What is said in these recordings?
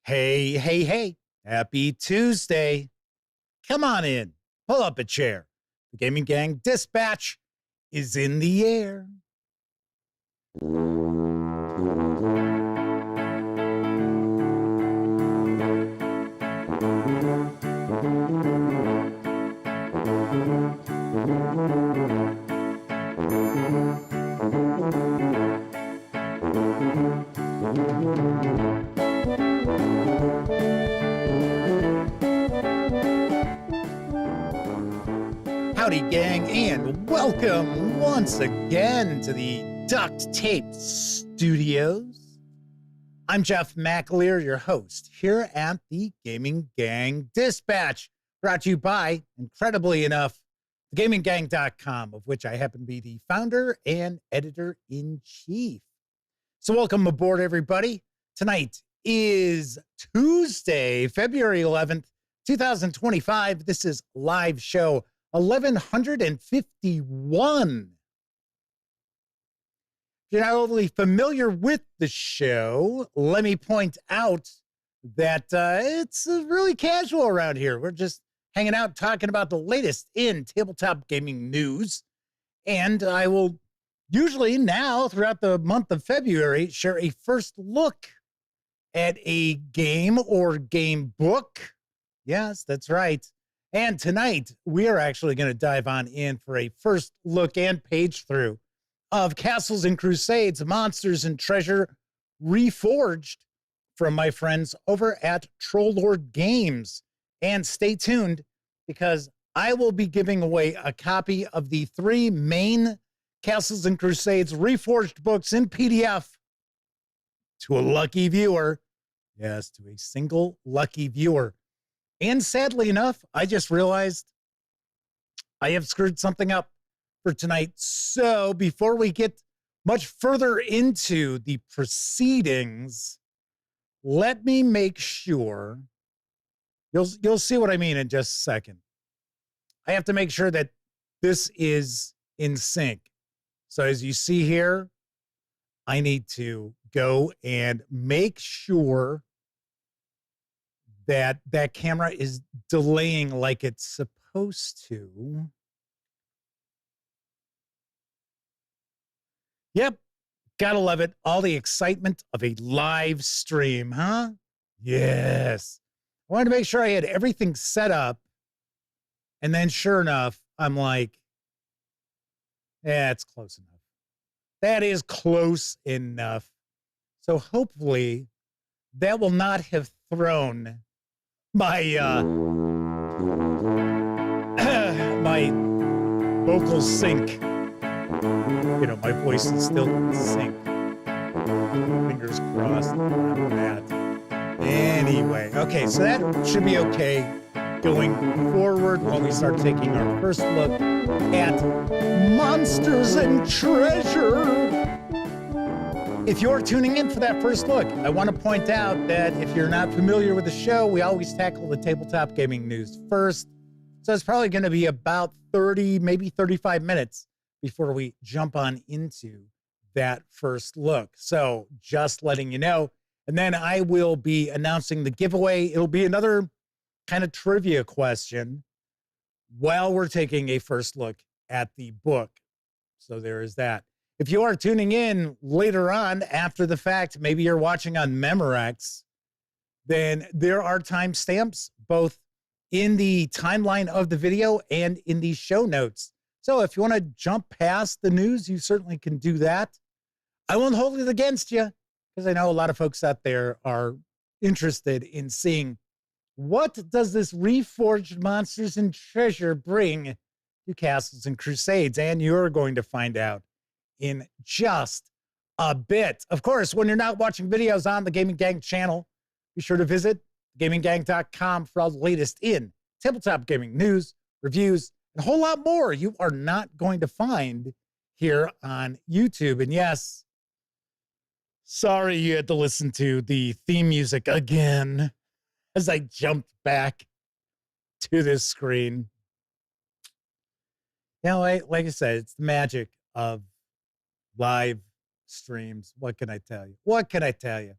Hey, hey, hey. Happy Tuesday. Come on in. Pull up a chair. The Gaming Gang Dispatch is in the air. Howdy, gang, and welcome once again to the Duct Tape Studios. I'm Jeff McAleer, your host, here at the Gaming Gang Dispatch, brought to you by, incredibly enough, thegaminggang.com, of which I happen to be the founder and editor-in-chief. So welcome aboard, everybody. Tonight is Tuesday, February 11th, 2025. This is live show 1151. If you're not overly familiar with the show, let me point out that it's really casual around here. We're just hanging out, talking about the latest in tabletop gaming news. And I will usually now, throughout the month of February, share a first look at a game or game book. Yes, that's right. And tonight, we are actually going to dive on in for a first look and page through of Castles and Crusades Monsters and Treasure Reforged from my friends over at Magpie Games. And stay tuned, because I will be giving away a copy of the 3 main Castles and Crusades Reforged books in PDF to a lucky viewer. Yes, to a single lucky viewer. And sadly enough, I just realized I have screwed something up for tonight. So before we get much further into the proceedings, let me make sure, you'll see what I mean in just a second. I have to make sure that this is in sync. So as you see here, I need to go and make sure that that camera is delaying like it's supposed to. Yep, gotta love it. All the excitement of a live stream, huh? Yes. I wanted to make sure I had everything set up. And then sure enough, I'm like, yeah, it's close enough. That is close enough. So hopefully that will not have thrown my my vocal sync. You know, my voice is still in sync. Fingers crossed on that. Anyway, okay, so that should be okay going forward when we start taking our first look at Monsters and Treasure. If you're tuning in for that first look, I want to point out that if you're not familiar with the show, we always tackle the tabletop gaming news first. So it's probably going to be about 30, maybe 35 minutes before we jump on into that first look. So just letting you know. And then I will be announcing the giveaway. It'll be another kind of trivia question while we're taking a first look at the book. So there is that. If you are tuning in later on after the fact, maybe you're watching on Memorex, then there are timestamps both in the timeline of the video and in the show notes. So if you want to jump past the news, you certainly can do that. I won't hold it against you, because I know a lot of folks out there are interested in seeing what does this Reforged Monsters and Treasure bring to Castles and Crusades, and you're going to find out in just a bit. Of course, when you're not watching videos on the Gaming Gang channel, be sure to visit gaminggang.com for all the latest in tabletop gaming news, reviews, and a whole lot more you are not going to find here on YouTube. And yes, sorry you had to listen to the theme music again as I jumped back to this screen. You know, like I said, it's the magic of live streams. What can I tell you? What can I tell you?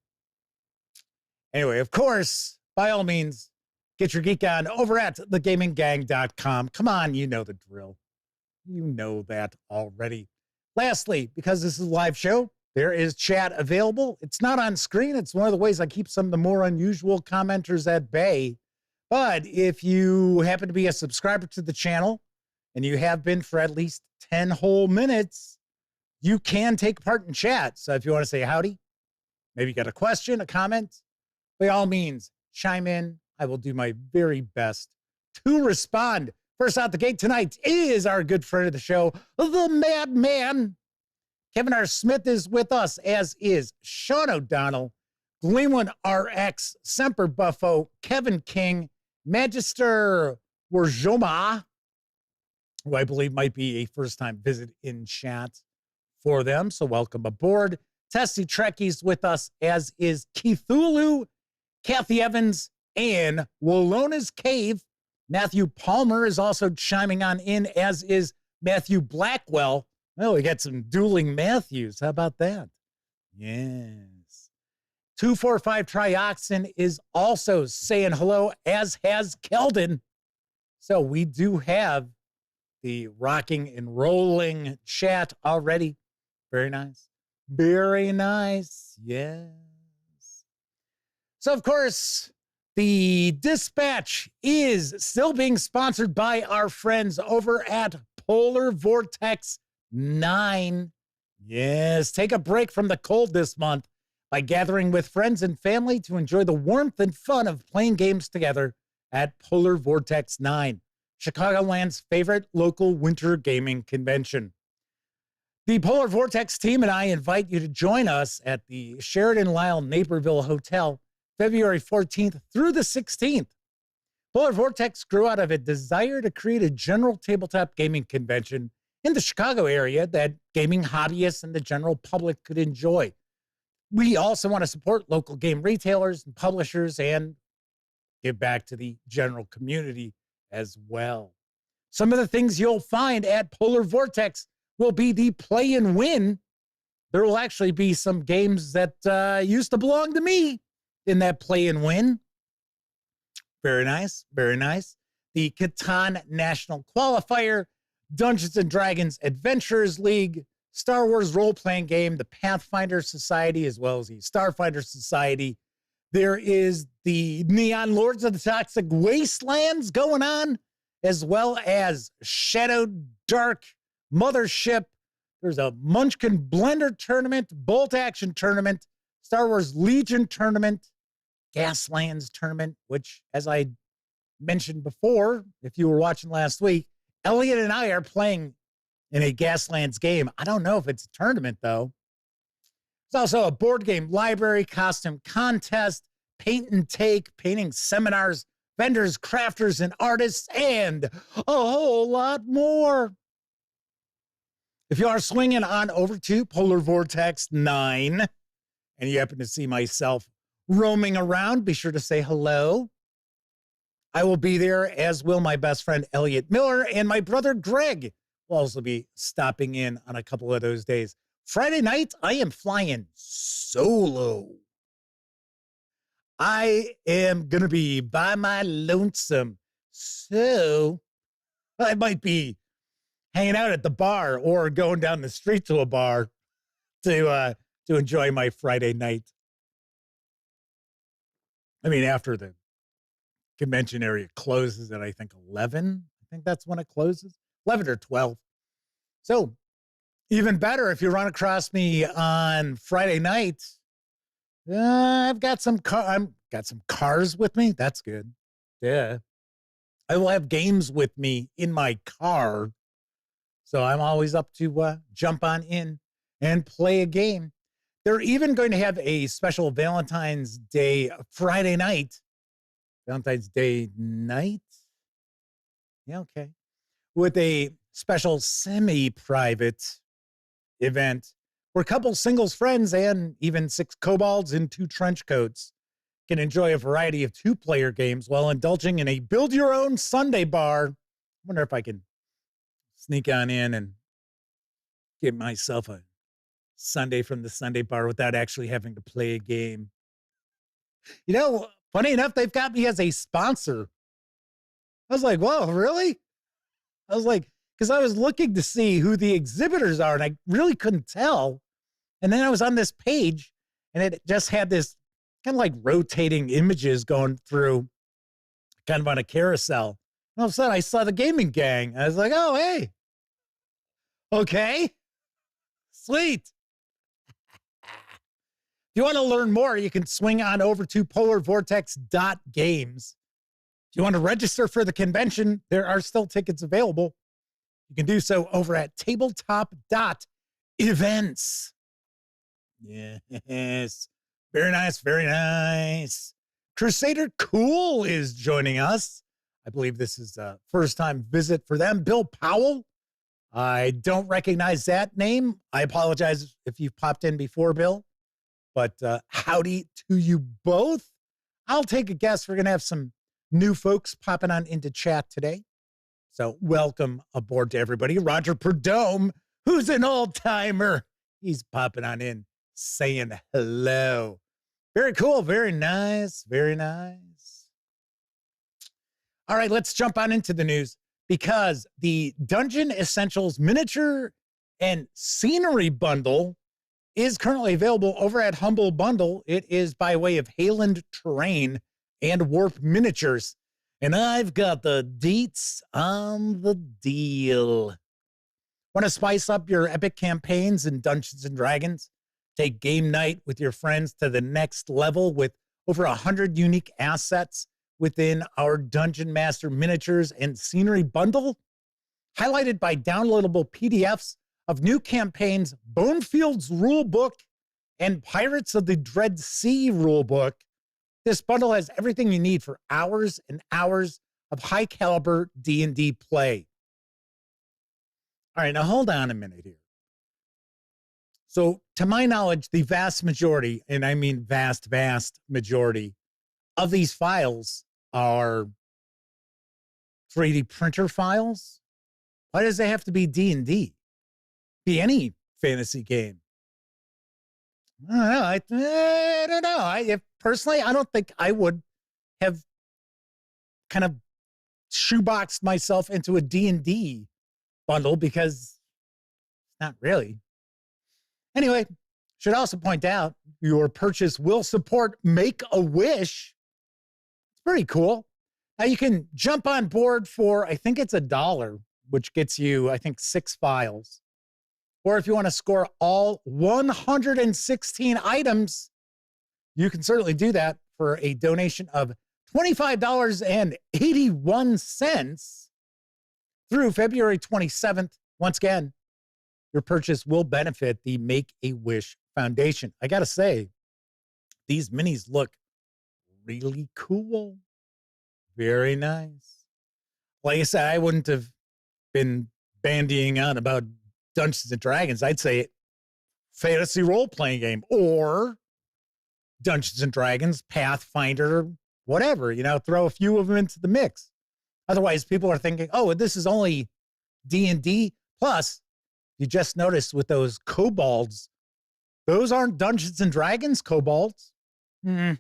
Anyway, of course, by all means, get your geek on over at thegaminggang.com. Come on, you know the drill. You know that already. Lastly, because this is a live show, there is chat available. It's not on screen. It's one of the ways I keep some of the more unusual commenters at bay. But if you happen to be a subscriber to the channel and you have been for at least 10 whole minutes, you can take part in chat. So if you want to say howdy, maybe you got a question, a comment, by all means, chime in. I will do my very best to respond. First out the gate tonight is our good friend of the show, the Madman. Kevin R. Smith is with us, as is Sean O'Donnell, Gleamwood RX, Semper Buffo, Kevin King, Magister Warjoma, who I believe might be a first-time visit in chat for them, so welcome aboard. Tessie Trekkie's with us, as is Keithulu, Kathy Evans, and Wallona's Cave. Matthew Palmer is also chiming on in, as is Matthew Blackwell. Well, we got some dueling Matthews. How about that? Yes. 245 Trioxin is also saying hello, as has Keldon. So we do have the rocking and rolling chat already. Very nice. Very nice. Yes. So, of course, the dispatch is still being sponsored by our friends over at Polar Vortex 9. Yes, take a break from the cold this month by gathering with friends and family to enjoy the warmth and fun of playing games together at Polar Vortex 9, Chicagoland's favorite local winter gaming convention. The Polar Vortex team and I invite you to join us at the Sheridan Lisle Naperville Hotel, February 14th through the 16th. Polar Vortex grew out of a desire to create a general tabletop gaming convention in the Chicago area that gaming hobbyists and the general public could enjoy. We also want to support local game retailers and publishers and give back to the general community as well. Some of the things you'll find at Polar Vortex will be the play and win. There will actually be some games that used to belong to me in that play and win. Very nice, very nice. The Catan National Qualifier, Dungeons and Dragons Adventurers League, Star Wars role-playing game, the Pathfinder Society, as well as the Starfighter Society. There is the Neon Lords of the Toxic Wastelands going on, as well as Shadow Dark Mothership. There's a Munchkin Blender Tournament, Bolt Action Tournament, Star Wars Legion Tournament, Gaslands Tournament, which, as I mentioned before, if you were watching last week, Elliot and I are playing in a Gaslands game. I don't know if it's a tournament, though. There's also a board game library, costume contest, paint and take, painting seminars, vendors, crafters, and artists, and a whole lot more. If you are swinging on over to Polar Vortex 9 and you happen to see myself roaming around, be sure to say hello. I will be there, as will my best friend Elliot Miller, and my brother Greg will also be stopping in on a couple of those days. Friday night, I am flying solo. I am going to be by my lonesome, so I might be hanging out at the bar or going down the street to a bar to enjoy my Friday night. I mean, after the convention area closes at, I think, 11. I think that's when it closes, 11 or 12. So even better if you run across me on Friday night. I've got some cars with me. That's good. Yeah. I will have games with me in my car. So I'm always up to jump on in and play a game. They're even going to have a special Valentine's Day Friday night. Valentine's Day night? Yeah, okay. With a special semi-private event where a couple singles friends and even 6 kobolds in 2 trench coats can enjoy a variety of 2-player games while indulging in a build-your-own Sunday bar. I wonder if I can sneak on in and get myself a Sunday from the Sunday bar without actually having to play a game. You know, funny enough, they've got me as a sponsor. I was like, whoa, really? I was like, because I was looking to see who the exhibitors are, and I really couldn't tell. And then I was on this page, and it just had this kind of like rotating images going through, kind of on a carousel. And all of a sudden, I saw the gaming gang. I was like, oh, hey. Okay. Sweet. If you want to learn more, you can swing on over to polarvortex.games. If you want to register for the convention, there are still tickets available. You can do so over at tabletop.events. Yes. Very nice, very nice. Crusader Cool is joining us. I believe this is a first-time visit for them. Bill Powell. I don't recognize that name. I apologize if you've popped in before, Bill. But howdy to you both. I'll take a guess. We're going to have some new folks popping on into chat today. So welcome aboard to everybody. Roger Perdome, who's an old-timer. He's popping on in, saying hello. Very cool. Very nice. Very nice. All right, let's jump on into the news because the Dungeon Essentials Miniature and Scenery Bundle is currently available over at Humble Bundle. It is by way of Hayland Terrain and Warp Miniatures. And I've got the deets on the deal. Want to spice up your epic campaigns in Dungeons & Dragons? Take game night with your friends to the next level with over 100 unique assets within our Dungeon Master Miniatures and Scenery Bundle, highlighted by downloadable PDFs of new campaigns, Bonefield's Rulebook and Pirates of the Dread Sea Rulebook. This bundle has everything you need for hours and hours of high-caliber D&D play. All right, now hold on a minute here. So, to my knowledge, the vast majority, and I mean vast, vast majority, of these files are 3D printer files. Why does it have to be D&D? Be any fantasy game. I don't know. Personally, I don't think I would have kind of shoeboxed myself into a D&D bundle because it's not really. Anyway, should also point out your purchase will support Make-A-Wish. It's pretty cool. Now you can jump on board for, I think it's $1, which gets you, I think, 6 files. Or if you want to score all 116 items, you can certainly do that for a donation of $25.81 through February 27th. Once again, your purchase will benefit the Make-A-Wish Foundation. I got to say, these minis look really cool. Very nice. Like I said, I wouldn't have been bandying on about Dungeons and Dragons. I'd say fantasy role-playing game or Dungeons and Dragons, Pathfinder, whatever, throw a few of them into the mix. Otherwise, people are thinking, oh, this is only D&D. Plus, you just noticed with those kobolds, those aren't Dungeons and Dragons kobolds. Well.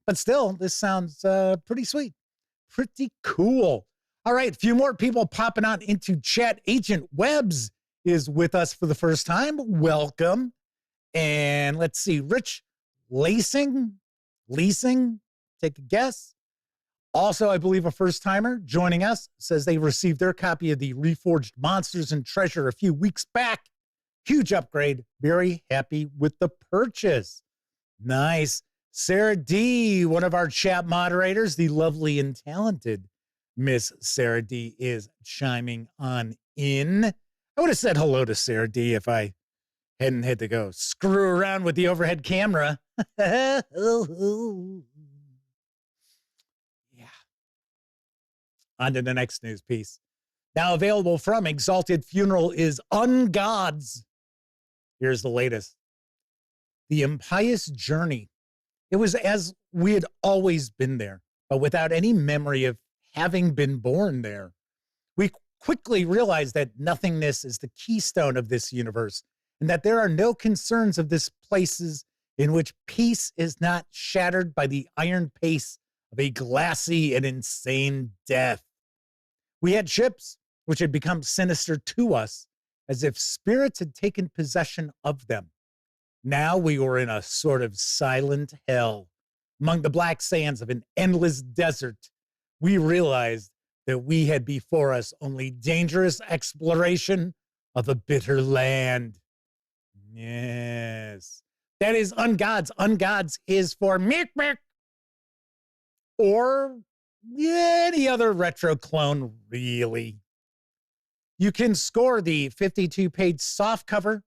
But still, this sounds pretty sweet. Pretty cool. All right, a few more people popping on into chat. Agent Webbs is with us for the first time. Welcome. And let's see, Rich Leasing, take a guess. Also, I believe a first-timer joining us says they received their copy of the Reforged Monsters and Treasure a few weeks back. Huge upgrade. Very happy with the purchase. Nice. Sarah D., one of our chat moderators, the lovely and talented Miss Sarah D. is chiming on in. I would have said hello to Sarah D. if I hadn't had to go screw around with the overhead camera. Yeah. On to the next news piece. Now available from Exalted Funeral is Ungods. Here's the latest. The Impious Journey. It was as we had always been there, but without any memory of having been born there. We quickly realized that nothingness is the keystone of this universe, and that there are no concerns of this place's in which peace is not shattered by the iron pace of a glassy and insane death. We had ships which had become sinister to us, as if spirits had taken possession of them. Now we were in a sort of silent hell. Among the black sands of an endless desert, we realized that we had before us only dangerous exploration of a bitter land. Yes. That is Ungods. Ungods is for Mick Mick. Or any other retro clone, really. You can score the 52-page softcover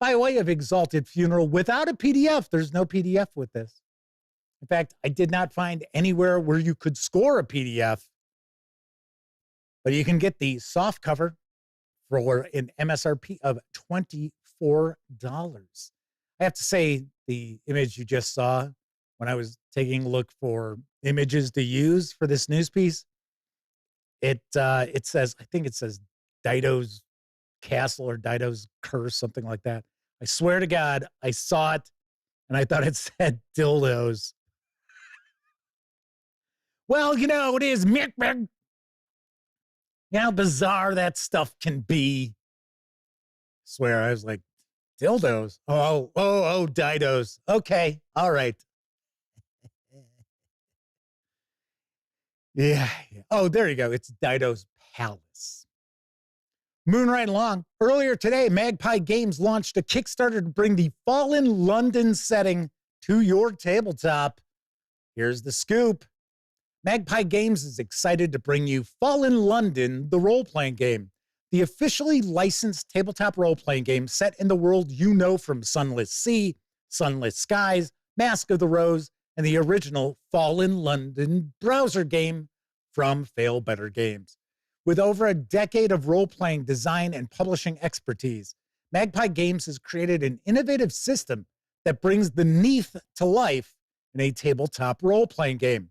by way of Exalted Funeral without a PDF. There's no PDF with this. In fact, I did not find anywhere where you could score a PDF. But you can get the softcover for an MSRP of $24. I have to say, the image you just saw when I was taking a look for images to use for this news piece, it says, I think it says Dido's Castle or Dido's Curse, something like that. I swear to God, I saw it and I thought it said dildos. Well, you know, it is Mick Mick. How bizarre that stuff can be. I swear, I was like, dildos? Oh, Didos. Okay, all right. Yeah. Oh, there you go. It's Dido's Palace. Moving right along. Earlier today, Magpie Games launched a Kickstarter to bring the Fallen London setting to your tabletop. Here's the scoop. Magpie Games is excited to bring you Fallen London, the role-playing game, the officially licensed tabletop role-playing game set in the world you know from Sunless Sea, Sunless Skies, Mask of the Rose, and the original Fallen London browser game from Failbetter Games. With over a decade of role-playing design and publishing expertise, Magpie Games has created an innovative system that brings the Neath to life in a tabletop role-playing game.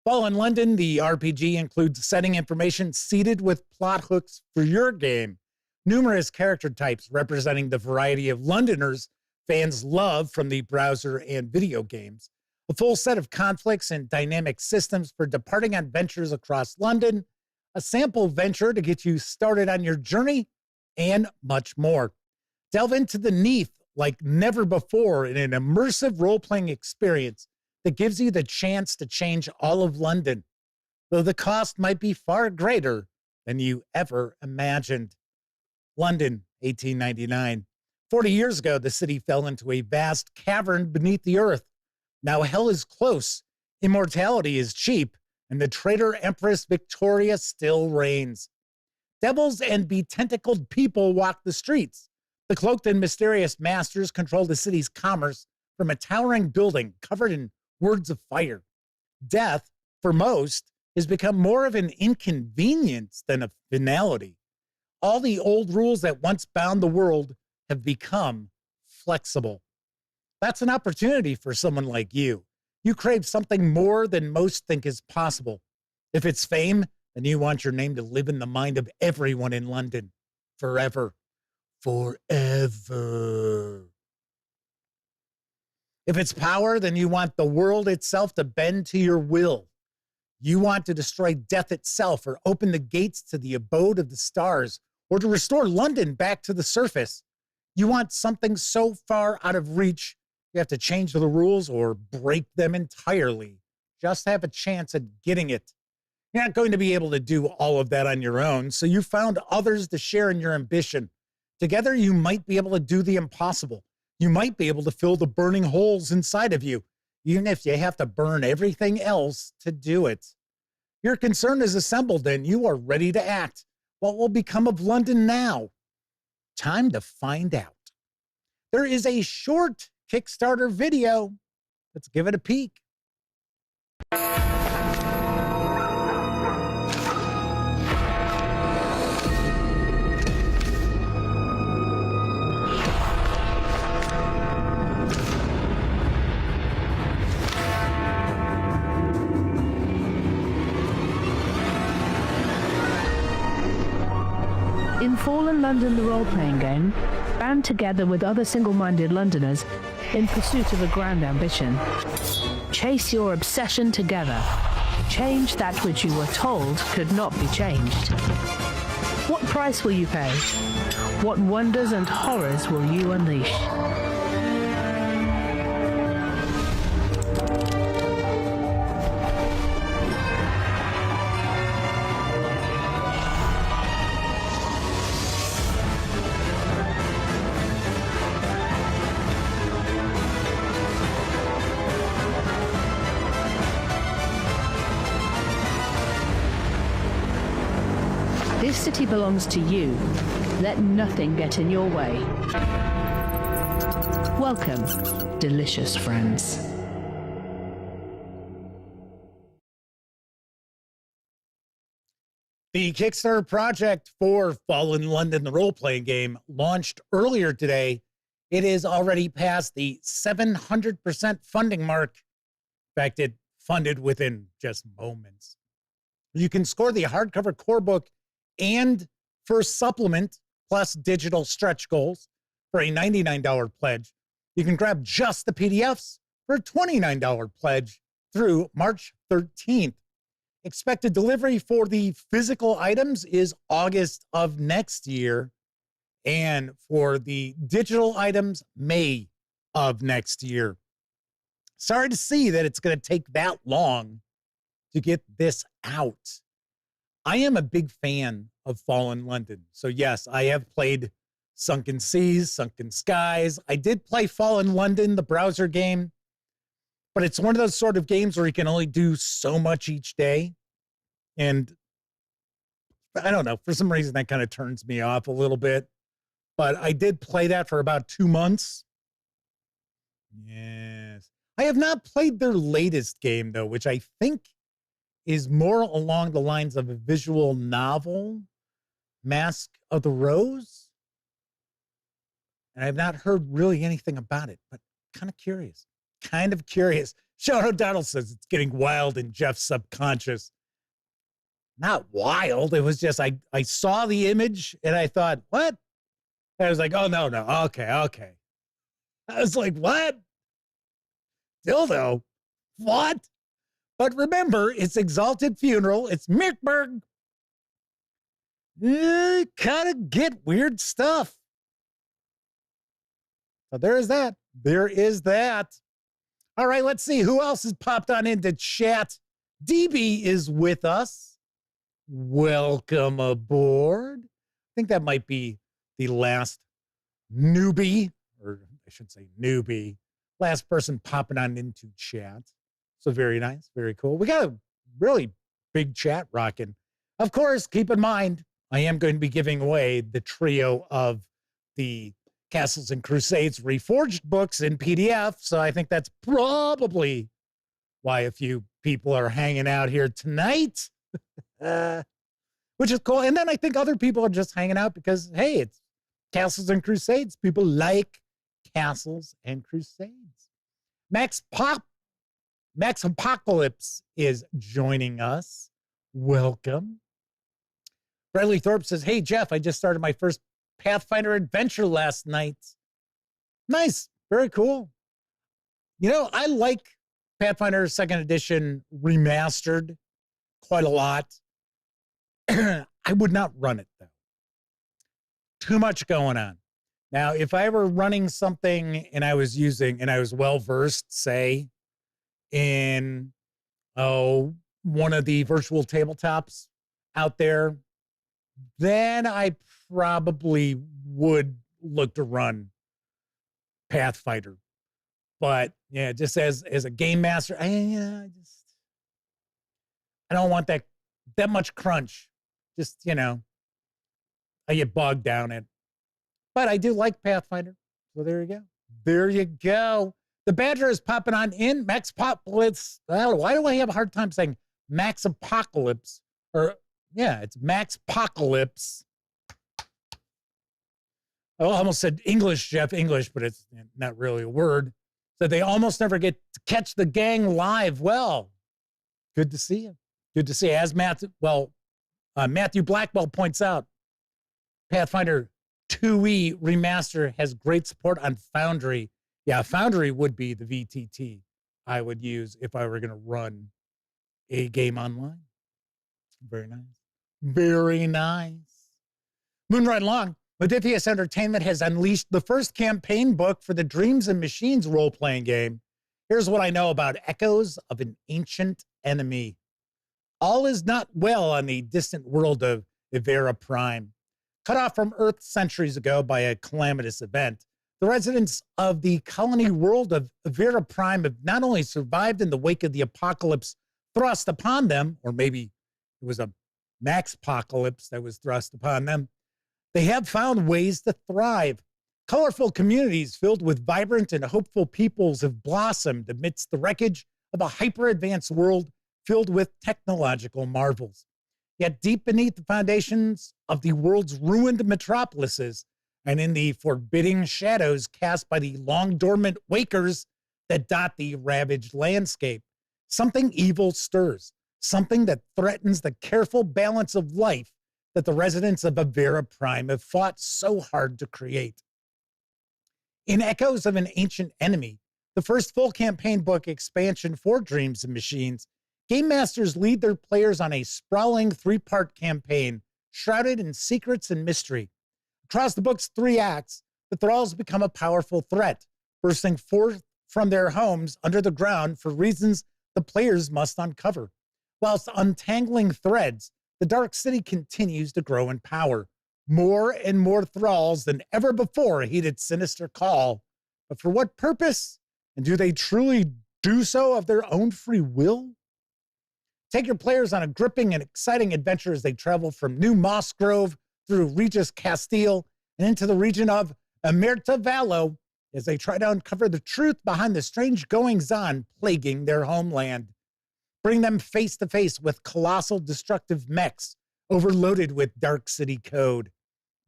Fallen London, the RPG, includes setting information seeded with plot hooks for your game, numerous character types representing the variety of Londoners fans love from the browser and video games, a full set of conflicts and dynamic systems for departing on ventures across London, a sample venture to get you started on your journey, and much more. Delve into the Neath like never before in an immersive role-playing experience that gives you the chance to change all of London, though the cost might be far greater than you ever imagined. London, 1899. 40 years ago, the city fell into a vast cavern beneath the earth. Now hell is close, immortality is cheap, and the traitor Empress Victoria still reigns. Devils and betentacled people walk the streets. The cloaked and mysterious masters control the city's commerce from a towering building covered in words of fire. Death, for most, has become more of an inconvenience than a finality. All the old rules that once bound the world have become flexible. That's an opportunity for someone like you. You crave something more than most think is possible. If it's fame, then you want your name to live in the mind of everyone in London. Forever. Forever. If it's power, then you want the world itself to bend to your will. You want to destroy death itself or open the gates to the abode of the stars or to restore London back to the surface. You want something so far out of reach, you have to change the rules or break them entirely. Just have a chance at getting it. You're not going to be able to do all of that on your own, so you found others to share in your ambition. Together, you might be able to do the impossible. You might be able to fill the burning holes inside of you, even if you have to burn everything else to do it. Your concern is assembled and you are ready to act. What will become of London now? Time to find out. There is a short Kickstarter video. Let's give it a peek. In Fallen London, the role-playing game, band together with other single-minded Londoners in pursuit of a grand ambition. Chase your obsession together. Change that which you were told could not be changed. What price will you pay? What wonders and horrors will you unleash? This city belongs to you. Let nothing get in your way. Welcome, delicious friends. The Kickstarter project for Fallen London, the role-playing game, launched earlier today. It is already past the 700% funding mark. In fact, it funded within just moments. You can score the hardcover core book and first supplement plus digital stretch goals for a $99 pledge. You can grab just the PDFs for a $29 pledge through March 13th. Expected delivery for the physical items is August of next year. And for the digital items, May of next year. Sorry to see that it's going to take that long to get this out. I am a big fan of Fallen London. So yes, I have played Sunken Seas, Sunken Skies. I did play Fallen London, the browser game, but it's one of those sort of games where you can only do so much each day. And I don't know, for some reason that kind of turns me off a little bit. But I did play that for about 2 months. Yes. I have not played their latest game, though, which I think is more along the lines of a visual novel, Mask of the Rose. And I've not heard really anything about it, but kind of curious. Sean O'Donnell says it's getting wild in Jeff's subconscious. Not wild. It was just, I saw the image and I thought, what? And I was like, oh, no. Okay. I was like, what? Dildo? What? But remember, it's Exalted Funeral. It's Mickberg. Kind of get weird stuff. So there is that. All right, let's see who else has popped on into chat. DB is with us. Welcome aboard. I think that might be the last newbie, or I should say newbie, last person popping on into chat. So very nice, very cool. We got a really big chat rocking. Of course, keep in mind, I am going to be giving away the trio of the Castles and Crusades Reforged books in PDF. So I think that's probably why a few people are hanging out here tonight, which is cool. And then I think other people are just hanging out because, hey, it's Castles and Crusades. People like Castles and Crusades. Max Apocalypse is joining us. Welcome. Bradley Thorpe says, hey, Jeff, I just started my first Pathfinder adventure last night. Nice. Very cool. You know, I like Pathfinder 2nd Edition Remastered quite a lot. I would not run it, though. Too much going on. Now, if I were running something and I was well-versed, say, in one of the virtual tabletops out there, then I probably would look to run Pathfinder. But yeah, just as a game master, I don't want that much crunch. Just, I get bogged down in. But I do like Pathfinder. So there you go. There you go. The Badger is popping on in. Max Apocalypse. Why do I have a hard time saying Max Apocalypse? It's Max Apocalypse. I almost said English, Jeff, English, but it's not really a word. So they almost never get to catch the gang live. Well, good to see you. Good to see you. As Matthew Blackwell points out, Pathfinder 2E remaster has great support on Foundry. Yeah, Foundry would be the VTT I would use if I were going to run a game online. Very nice. Very nice. Moving right along, Modiphius Entertainment has unleashed the first campaign book for the Dreams and Machines role-playing game. Here's what I know about Echoes of an Ancient Enemy. All is not well on the distant world of Ivera Prime. Cut off from Earth centuries ago by a calamitous event, the residents of the colony world of Ivera Prime have not only survived in the wake of the apocalypse thrust upon them, or maybe it was a Max-pocalypse that was thrust upon them, they have found ways to thrive. Colorful communities filled with vibrant and hopeful peoples have blossomed amidst the wreckage of a hyper-advanced world filled with technological marvels. Yet deep beneath the foundations of the world's ruined metropolises and in the forbidding shadows cast by the long-dormant wakers that dot the ravaged landscape, something evil stirs, something that threatens the careful balance of life that the residents of Ivera Prime have fought so hard to create. In Echoes of an Ancient Enemy, the first full campaign book expansion for Dreams and Machines, game masters lead their players on a sprawling 3-part campaign shrouded in secrets and mystery. Across the book's 3 acts, the Thralls become a powerful threat, bursting forth from their homes under the ground for reasons the players must uncover. Whilst untangling threads, the Dark City continues to grow in power. More and more thralls than ever before heed its sinister call. But for what purpose? And do they truly do so of their own free will? Take your players on a gripping and exciting adventure as they travel from New Moss Grove through Regis Castile and into the region of Emerta Vallo as they try to uncover the truth behind the strange goings-on plaguing their homeland. Bring them face to face with colossal destructive mechs overloaded with Dark City code.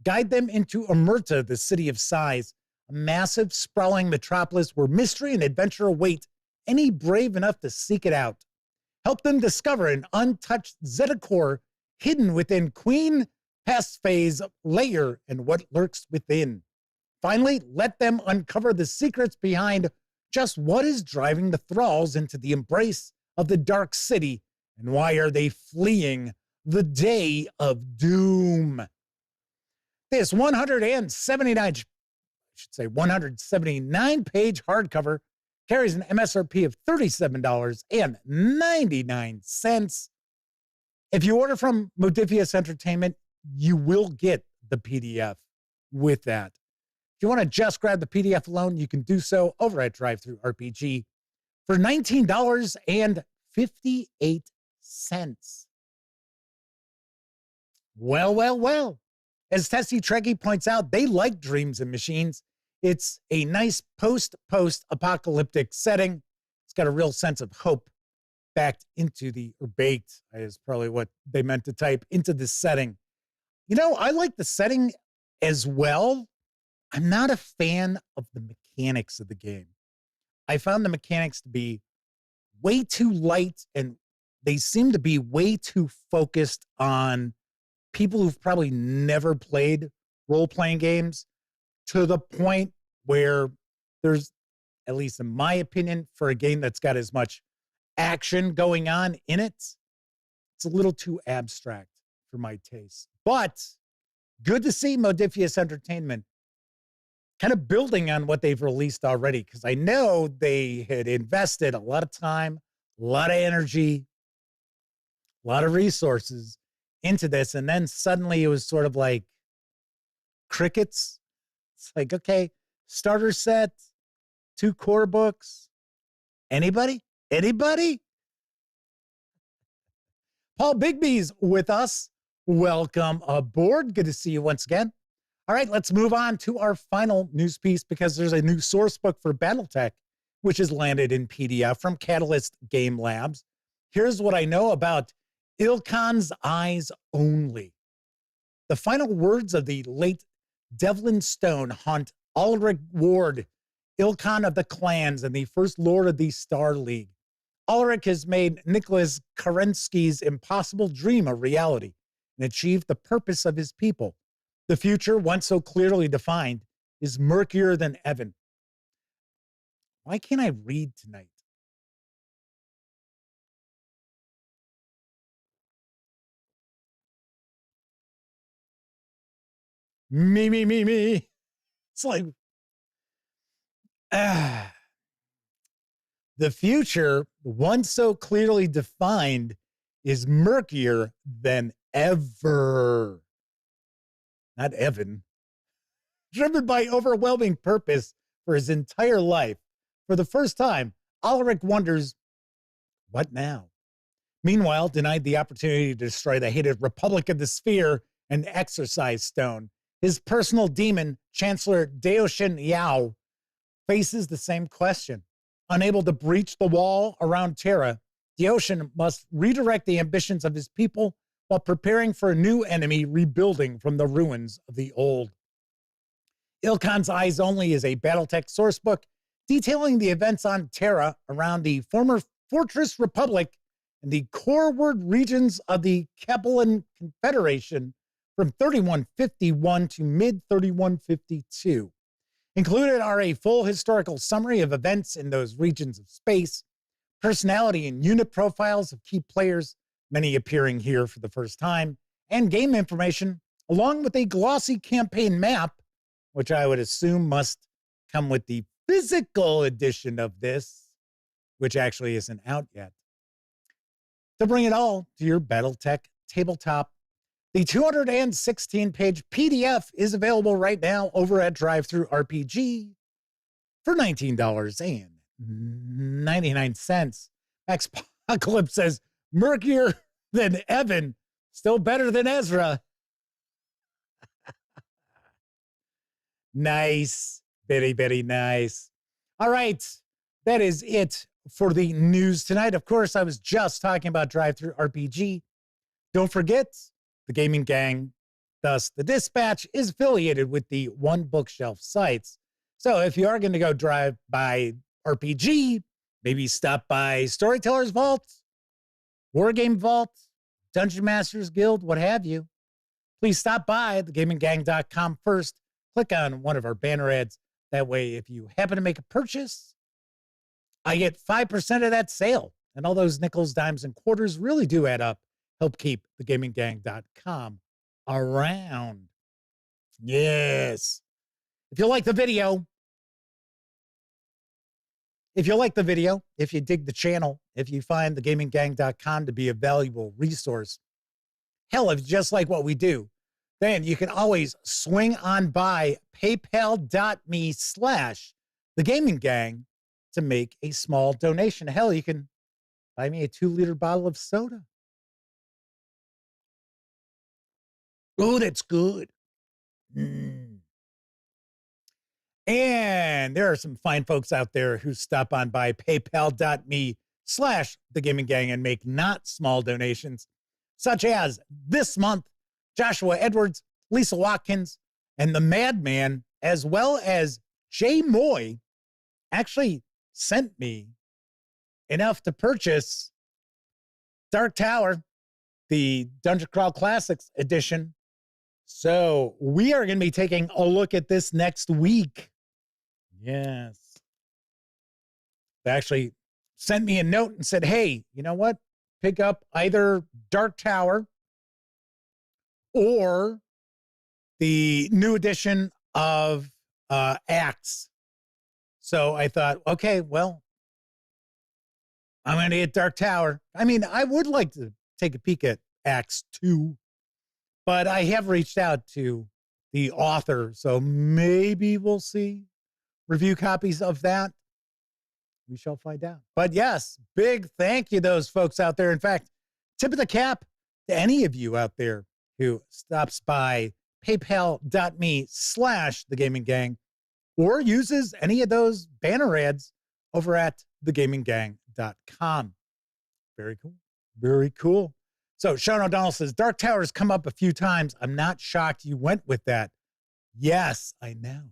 Guide them into Emerta, the city of size, a massive, sprawling metropolis where mystery and adventure await any brave enough to seek it out. Help them discover an untouched Zetacore hidden within Queen Pastphae's lair and what lurks within. Finally, let them uncover the secrets behind just what is driving the thralls into the embrace of the Dark City, and why are they fleeing the day of doom. This 179-page hardcover carries an MSRP of $37.99. If you order from Modiphius Entertainment, you will get the PDF with that. If you want to just grab the PDF alone, you can do so over at Drive-Thru RPG for $19.58. Well. As Tessie Treggy points out, they like Dreams and Machines. It's a nice post-apocalyptic setting. It's got a real sense of hope backed into or baked is probably what they meant to type, into this setting. You know, I like the setting as well. I'm not a fan of the mechanics of the game. I found the mechanics to be way too light, and they seem to be way too focused on people who've probably never played role-playing games, to the point where there's, at least in my opinion, for a game that's got as much action going on in it, it's a little too abstract for my taste. But good to see Modiphius Entertainment kind of building on what they've released already, because I know they had invested a lot of time, a lot of energy, a lot of resources into this, and then suddenly it was sort of like crickets. It's like, okay, starter set, 2 core books. Anybody? Paul Bigby's with us. Welcome aboard. Good to see you once again. All right, let's move on to our final news piece, because there's a new source book for Battletech, which has landed in PDF from Catalyst Game Labs. Here's what I know about Ilkhan's Eyes Only. The final words of the late Devlin Stone haunt Ulrich Ward, Ilkhan of the Clans and the First Lord of the Star League. Ulrich has made Nicholas Kerensky's impossible dream a reality and achieved the purpose of his people. The future, once so clearly defined, is murkier than ever. Why can't I read tonight? Me. It's like, the future, once so clearly defined, is murkier than ever. Not Evan. Driven by overwhelming purpose for his entire life, for the first time, Ulrich wonders, what now? Meanwhile, denied the opportunity to destroy the hated Republic of the Sphere and Exercise Stone, his personal demon, Chancellor Daoshin Yao, faces the same question. Unable to breach the wall around Terra, Daoshin must redirect the ambitions of his people while preparing for a new enemy rebuilding from the ruins of the old. Ilkhan's Eyes Only is a Battletech sourcebook detailing the events on Terra around the former Fortress Republic and the coreward regions of the Kebelin Confederation from 3151 to mid-3152. Included are a full historical summary of events in those regions of space, personality and unit profiles of key players, many appearing here for the first time, and game information, along with a glossy campaign map, which I would assume must come with the physical edition of this, which actually isn't out yet. To bring it all to your Battletech tabletop, the 216-page PDF is available right now over at DriveThruRPG for $19.99. Max Apocalypse says, murkier than Evan, still better than Ezra. Nice. Very, very nice. All right. That is it for the news tonight. Of course, I was just talking about DriveThruRPG. Don't forget, the Gaming Gang, thus the Dispatch, is affiliated with the One Bookshelf sites. So if you are going to go drive by RPG, maybe stop by Storyteller's Vault, Wargame Vault, Dungeon Masters Guild, what have you. Please stop by thegaminggang.com first. Click on one of our banner ads. That way, if you happen to make a purchase, I get 5% of that sale. And all those nickels, dimes, and quarters really do add up. Help keep thegaminggang.com around. Yes. If you like the video, if you dig the channel, if you find thegaminggang.com to be a valuable resource, hell, if you just like what we do, then you can always swing on by paypal.me/thegaminggang to make a small donation. Hell, you can buy me a 2-liter bottle of soda. Oh, that's good. And there are some fine folks out there who stop on by paypal.me/thegaminggang and make not small donations, such as this month, Joshua Edwards, Lisa Watkins, and the Madman, as well as Jay Moy, actually sent me enough to purchase Dark Tower, the Dungeon Crawl Classics edition. So we are going to be taking a look at this next week. Yes. They actually sent me a note and said, hey, you know what? Pick up either Dark Tower or the new edition of Axe. So I thought, okay, well, I'm going to get Dark Tower. I mean, I would like to take a peek at Axe 2, but I have reached out to the author, so maybe we'll see review copies of that. We shall find out. But yes, big thank you to those folks out there. In fact, tip of the cap to any of you out there who stops by paypal.me/thegaminggang or uses any of those banner ads over at thegaminggang.com. Very cool. Very cool. So Sean O'Donnell says, Dark Tower's come up a few times. I'm not shocked you went with that. Yes, I know.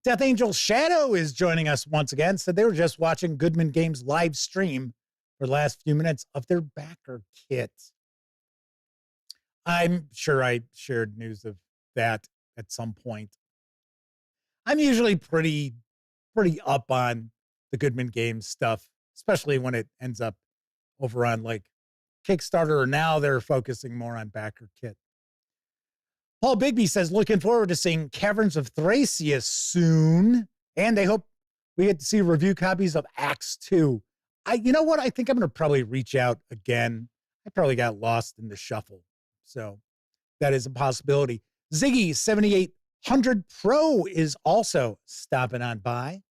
Death Angel Shadow is joining us once again. Said they were just watching Goodman Games live stream for the last few minutes of their backer kit. I'm sure I shared news of that at some point. I'm usually pretty up on the Goodman Games stuff, especially when it ends up over on like Kickstarter, or now they're focusing more on backer kit. Paul Bigby says, looking forward to seeing Caverns of Thracia soon. And they hope we get to see review copies of Acts 2. You know what? I think I'm going to probably reach out again. I probably got lost in the shuffle. So that is a possibility. Ziggy 7800 Pro is also stopping on by.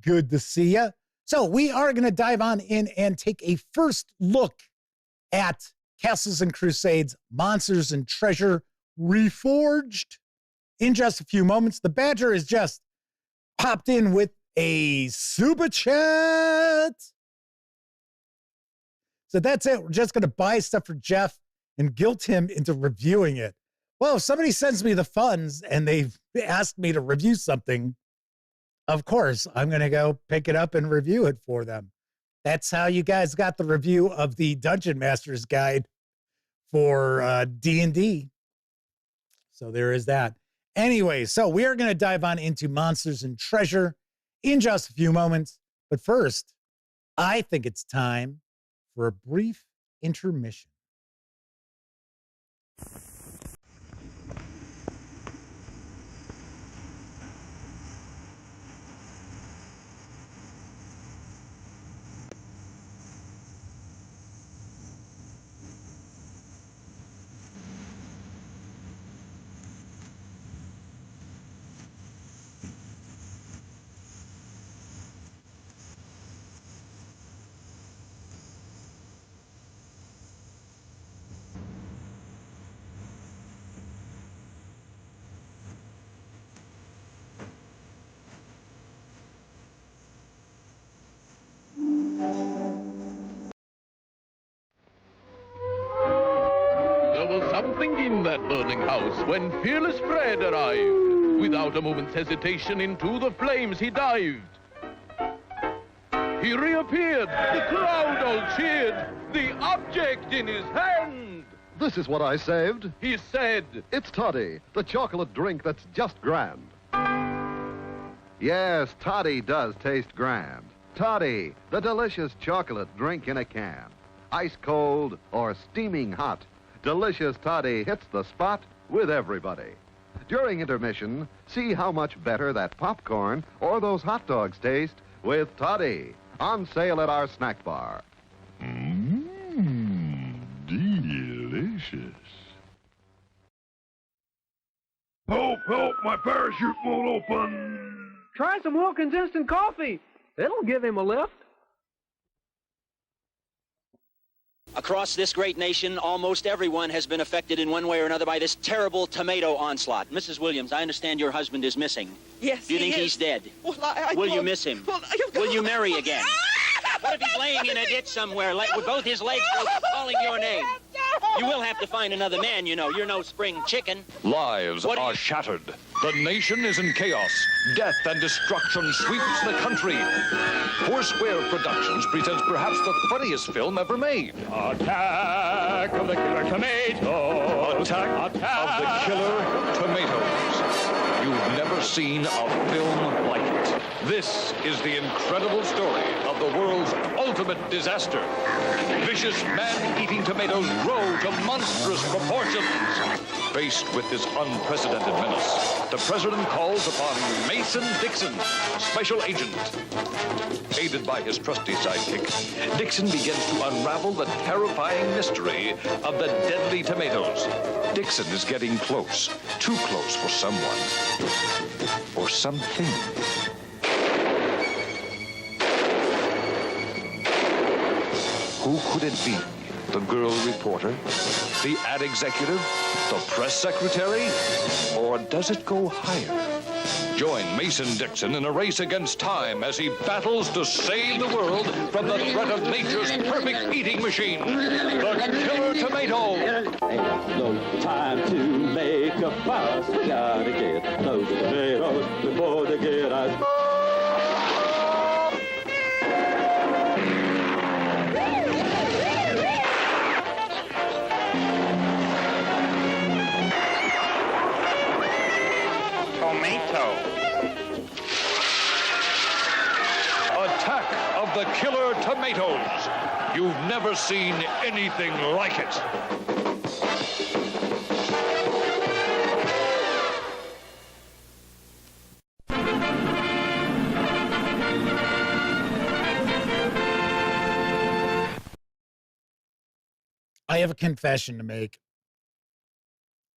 Good to see you. So we are going to dive on in and take a first look at Castles and Crusades Monsters and Treasure Reforged in just a few moments. The Badger is just popped in with a super chat. So that's it. We're just going to buy stuff for Jeff and guilt him into reviewing it. Well, if somebody sends me the funds and they've asked me to review something, of course, I'm going to go pick it up and review it for them. That's how you guys got the review of the Dungeon Master's Guide for D&D. So there is that. Anyway, so we are going to dive on into Monsters and Treasure in just a few moments. But first, I think it's time for a brief intermission. Something in that burning house when fearless Fred arrived. Without a moment's hesitation, into the flames he dived. He reappeared, the crowd all cheered, the object in his hand. This is what I saved. He said, It's toddy, the chocolate drink that's just grand. Yes, toddy does taste grand. Toddy, the delicious chocolate drink in a can. Ice cold or steaming hot. Delicious toddy hits the spot with everybody. During intermission, see how much better that popcorn or those hot dogs taste with toddy. On sale at our snack bar. Delicious. Help, help, my parachute won't open. Try some Wilkins instant coffee. It'll give him a lift. Across this great nation, almost everyone has been affected in one way or another by this terrible tomato onslaught. Mrs. Williams, I understand your husband is missing. Yes, Do you think he is. he's dead? Well, Will you miss him? Well, Will you marry again? What if he's laying in a ditch somewhere, with both his legs broken, calling your name? You will have to find another man, you know. You're no spring chicken. lives are shattered. The nation is in chaos. Death and destruction sweeps the country. Foursquare Productions presents perhaps the funniest film ever made. Attack of the killer tomato. Attack of the Killer Tomatoes. You've never seen a film like it. This is the incredible story of the world's ultimate disaster. Vicious man-eating tomatoes grow to monstrous proportions. Faced with this unprecedented menace, the president calls upon Mason Dixon, special agent. Aided by his trusty sidekick, Dixon begins to unravel the terrifying mystery of the deadly tomatoes. Dixon is getting close, too close for someone, or something. Who could it be? The girl reporter? The ad executive? The press secretary? Or does it go higher? Join Mason Dixon in a race against time as he battles to save the world from the threat of nature's perfect eating machine, the Killer Tomato. Ain't no time to make a fuss. We gotta get those tomatoes before they get us. the killer tomatoes. You've never seen anything like it. I have a confession to make.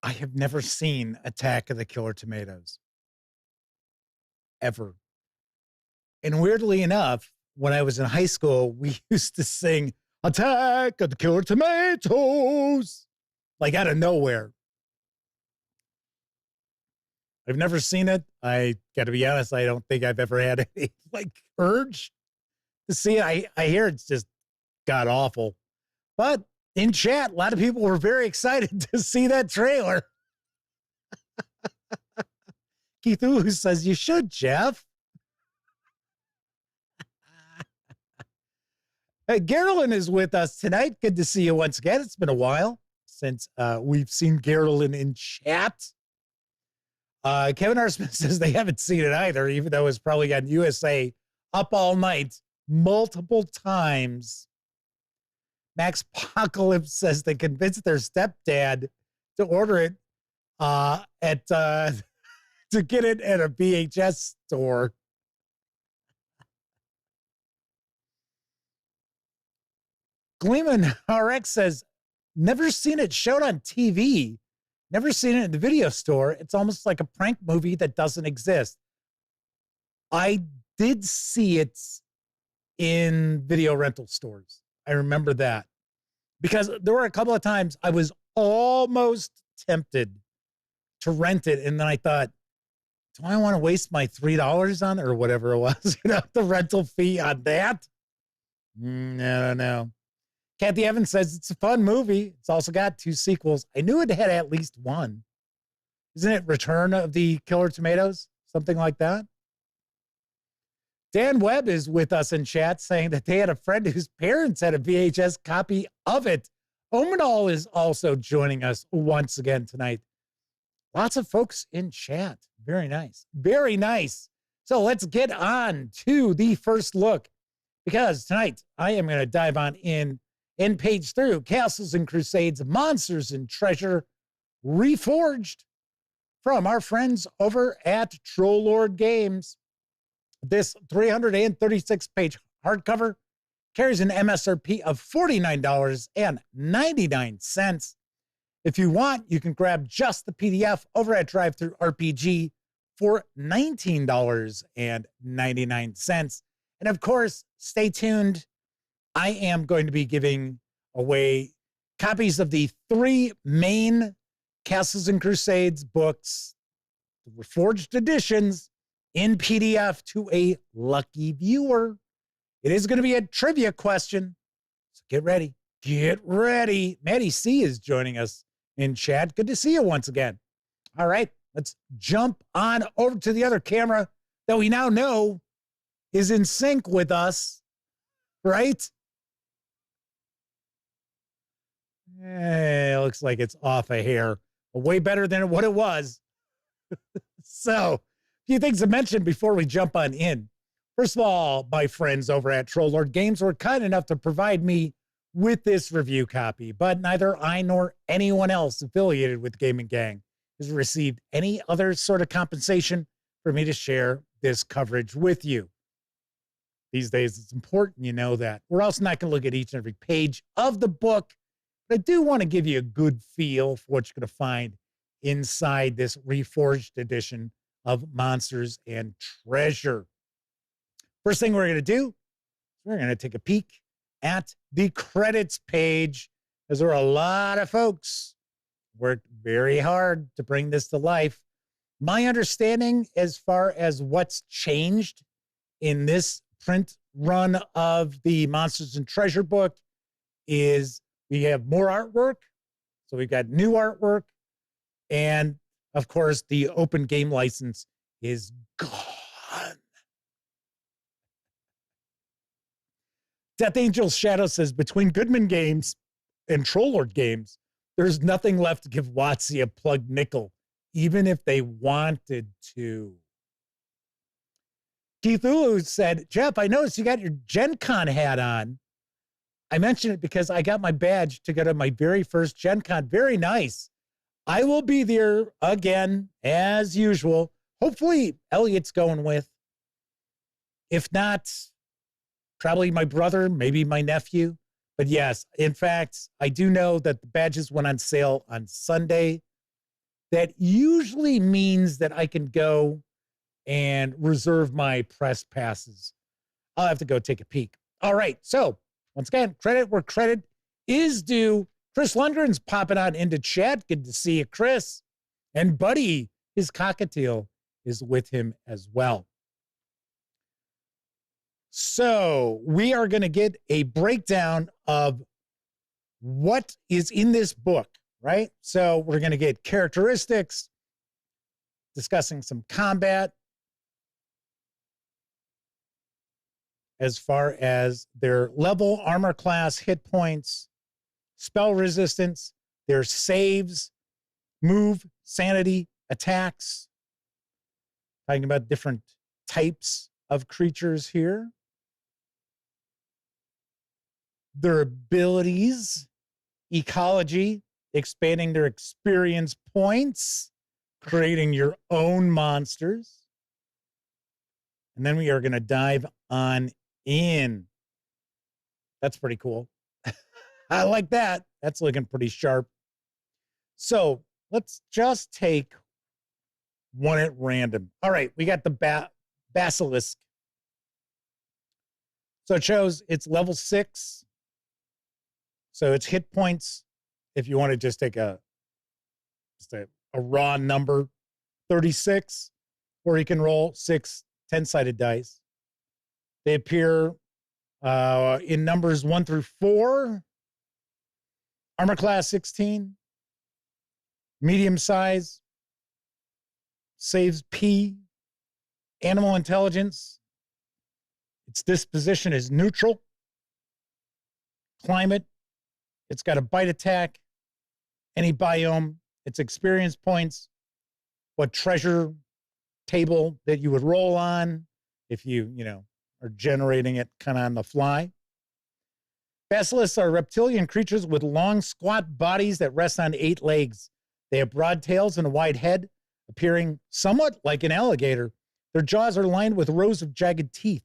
I have never seen Attack of the Killer Tomatoes. Ever. And weirdly enough, when I was in high school, we used to sing Attack of the Killer Tomatoes, like out of nowhere. I've never seen it. I got to be honest, I don't think I've ever had any urge to see it. I hear it's just god awful. But in chat, a lot of people were very excited to see that trailer. Keith Ooh says, you should, Jeff. Geraldine is with us tonight. Good to see you once again. It's been a while since we've seen Geraldine in chat. Kevin R. Smith says they haven't seen it either, even though it's probably on USA up all night multiple times. Max Apocalypse says they convinced their stepdad to order it to get it at a VHS store. Gleeman RX says, never seen it showed on TV. Never seen it in the video store. It's almost like a prank movie that doesn't exist. I did see it in video rental stores. I remember that. Because there were a couple of times I was almost tempted to rent it. And then I thought, do I want to waste my $3 on it or whatever it was? The rental fee on that? No. Kathy Evans says it's a fun movie. It's also got 2 sequels. I knew it had at least one. Isn't it Return of the Killer Tomatoes? Something like that. Dan Webb is with us in chat saying that they had a friend whose parents had a VHS copy of it. Omenal is also joining us once again tonight. Lots of folks in chat. Very nice. Very nice. So let's get on to the first look, because tonight I am going to dive on in and page through Castles and Crusades Monsters and Treasure Reforged from our friends over at Trollord Games. This 336-page hardcover carries an MSRP of $49.99. If you want, you can grab just the PDF over at Drive-Thru RPG for $19.99. And of course, stay tuned. I am going to be giving away copies of the 3 main Castles and Crusades books, the Reforged editions, in PDF to a lucky viewer. It is going to be a trivia question, so get ready. Get ready. Maddie C is joining us in chat. Good to see you once again. All right, let's jump on over to the other camera that we now know is in sync with us, right? It looks like it's off a hair, but way better than what it was. So, few things to mention before we jump on in. First of all, my friends over at Trollord Games were kind enough to provide me with this review copy, but neither I nor anyone else affiliated with Gaming Gang has received any other sort of compensation for me to share this coverage with you. These days, it's important you know that. We're also not going to look at each and every page of the book, but I do want to give you a good feel for what you're going to find inside this Reforged edition of Monsters and Treasure. First thing we're going to do, we're going to take a peek at the credits page, as there are a lot of folks worked very hard to bring this to life. My understanding as far as what's changed in this print run of the Monsters and Treasure book is we have more artwork. So we've got new artwork, and of course, the open game license is gone. Death Angel's Shadow says, between Goodman Games and Trollord Games, there's nothing left to give WotC a plug nickel, even if they wanted to. Keith Ulu said, Jeff, I noticed you got your Gen Con hat on. I mentioned it because I got my badge to go to my very first Gen Con. Very nice. I will be there again, as usual. Hopefully, Elliot's going with. If not, probably my brother, maybe my nephew. But yes, in fact, I do know that the badges went on sale on Sunday. That usually means that I can go and reserve my press passes. I'll have to go take a peek. All right, so once again, credit where credit is due. Chris Lundgren's popping on into chat. Good to see you, Chris. And Buddy, his cockatiel, is with him as well. So we are going to get a breakdown of what is in this book, right? So we're going to get characteristics, discussing some combat, as far as their level, armor class, hit points, spell resistance, their saves, move, sanity, attacks. Talking about different types of creatures here. Their abilities, ecology, expanding their experience points, creating your own monsters. And then we are going to dive on in. That's pretty cool. I like that. That's looking pretty sharp. So let's just take one at random. All right, we got the Basilisk. So it shows it's level 6. So it's hit points. If you want to just take a raw number, 36, or you can roll 6 10-sided dice. They appear in numbers 1 through 4. Armor class 16. Medium size. Saves P. Animal intelligence. Its disposition is neutral. Climate. It's got a bite attack. Any biome. Its experience points. What treasure table that you would roll on if you are generating it kind of on the fly. Basilisks are reptilian creatures with long, squat bodies that rest on 8 legs. They have broad tails and a wide head, appearing somewhat like an alligator. Their jaws are lined with rows of jagged teeth.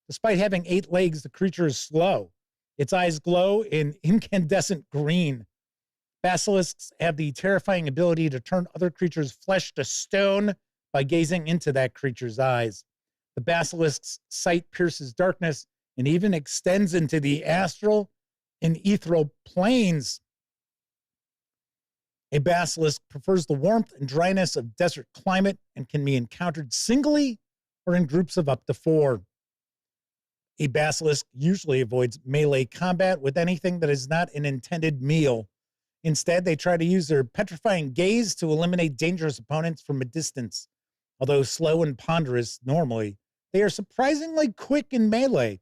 Despite having 8 legs, the creature is slow. Its eyes glow in incandescent green. Basilisks have the terrifying ability to turn other creatures' flesh to stone by gazing into that creature's eyes. The basilisk's sight pierces darkness and even extends into the astral and ethereal planes. A basilisk prefers the warmth and dryness of desert climate and can be encountered singly or in groups of up to 4. A basilisk usually avoids melee combat with anything that is not an intended meal. Instead, they try to use their petrifying gaze to eliminate dangerous opponents from a distance. Although slow and ponderous normally, they are surprisingly quick in melee.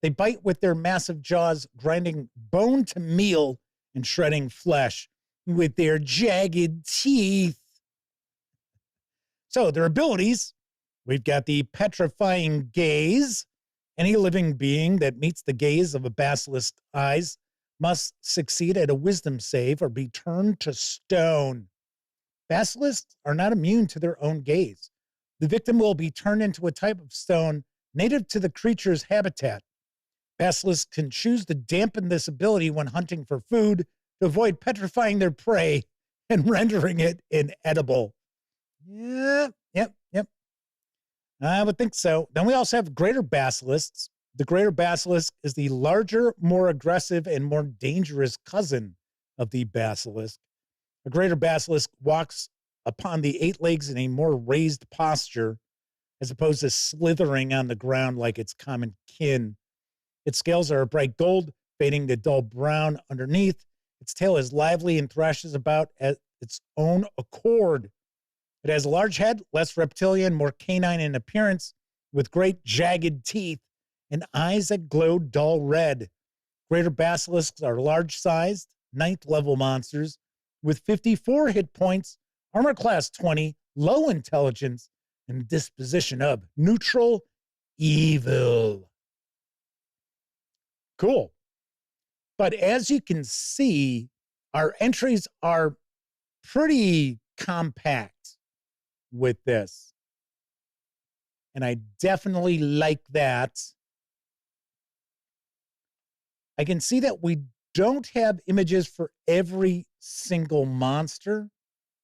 They bite with their massive jaws, grinding bone to meal and shredding flesh with their jagged teeth. So their abilities, we've got the petrifying gaze. Any living being that meets the gaze of a basilisk's eyes must succeed at a wisdom save or be turned to stone. Basilisks are not immune to their own gaze. The victim will be turned into a type of stone native to the creature's habitat. Basilisks can choose to dampen this ability when hunting for food to avoid petrifying their prey and rendering it inedible. Yep. I would think so. Then we also have greater basilisks. The greater basilisk is the larger, more aggressive, and more dangerous cousin of the basilisk. A greater basilisk walks upon the 8 legs in a more raised posture, as opposed to slithering on the ground like its common kin. Its scales are a bright gold, fading to dull brown underneath. Its tail is lively and thrashes about at its own accord. It has a large head, less reptilian, more canine in appearance, with great jagged teeth and eyes that glow dull red. Greater basilisks are large-sized, 9th level monsters with 54 hit points, armor class 20, low intelligence, and disposition of neutral, evil. Cool. But as you can see, our entries are pretty compact with this. And I definitely like that. I can see that we don't have images for every single monster.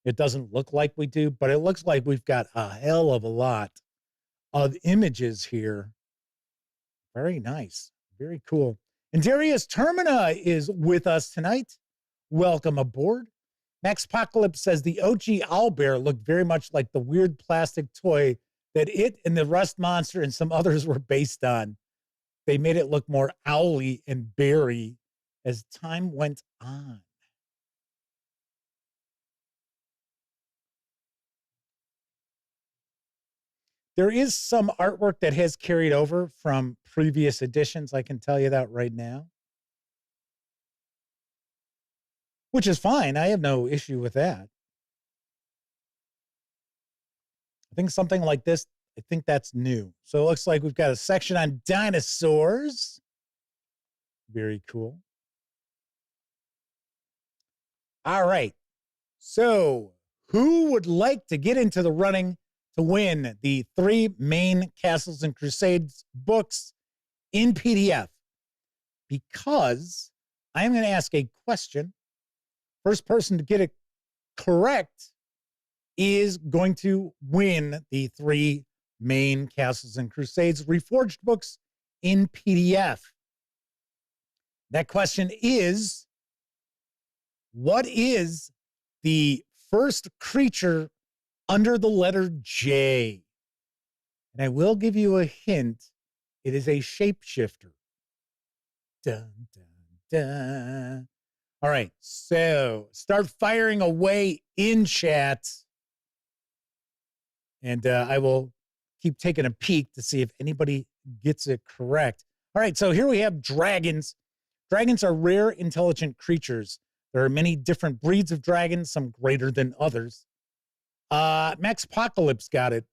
It doesn't look like we do, but it looks like we've got a hell of a lot of images here. Very nice. Very cool. And Darius Termina is with us tonight. Welcome aboard. Max Apocalypse says the OG owlbear looked very much like the weird plastic toy that it and the Rust Monster and some others were based on. They made it look more owly and berry as time went on. There is some artwork that has carried over from previous editions. I can tell you that right now. Which is fine. I have no issue with that. I think something like this, I think that's new. So it looks like we've got a section on dinosaurs. Very cool. All right. So who would like to get into the running to win the 3 main Castles and Crusades books in PDF? Because I'm going to ask a question. First person to get it correct is going to win the 3 main Castles and Crusades Reforged books in PDF. That question is, what is the first creature under the letter J? And I will give you a hint. It is a shapeshifter. Dun, dun, dun. All right, so start firing away in chat. And I will keep taking a peek to see if anybody gets it correct. All right, so here we have dragons. Dragons are rare, intelligent creatures. There are many different breeds of dragons, some greater than others. Max Apocalypse got it.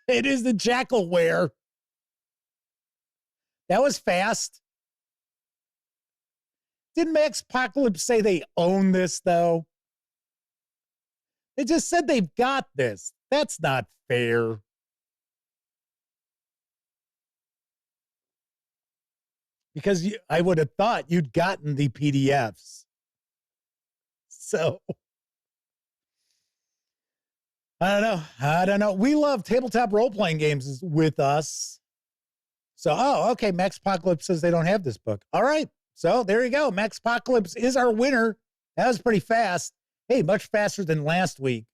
It is the Jackalware. That was fast. Didn't Max Apocalypse say they own this, though? They just said they've got this. That's not fair. Because I would have thought you'd gotten the PDFs. So, I don't know. We love tabletop role-playing games with us. So, okay. Max Apocalypse says they don't have this book. All right. So there you go. Max Apocalypse is our winner. That was pretty fast. Hey, much faster than last week,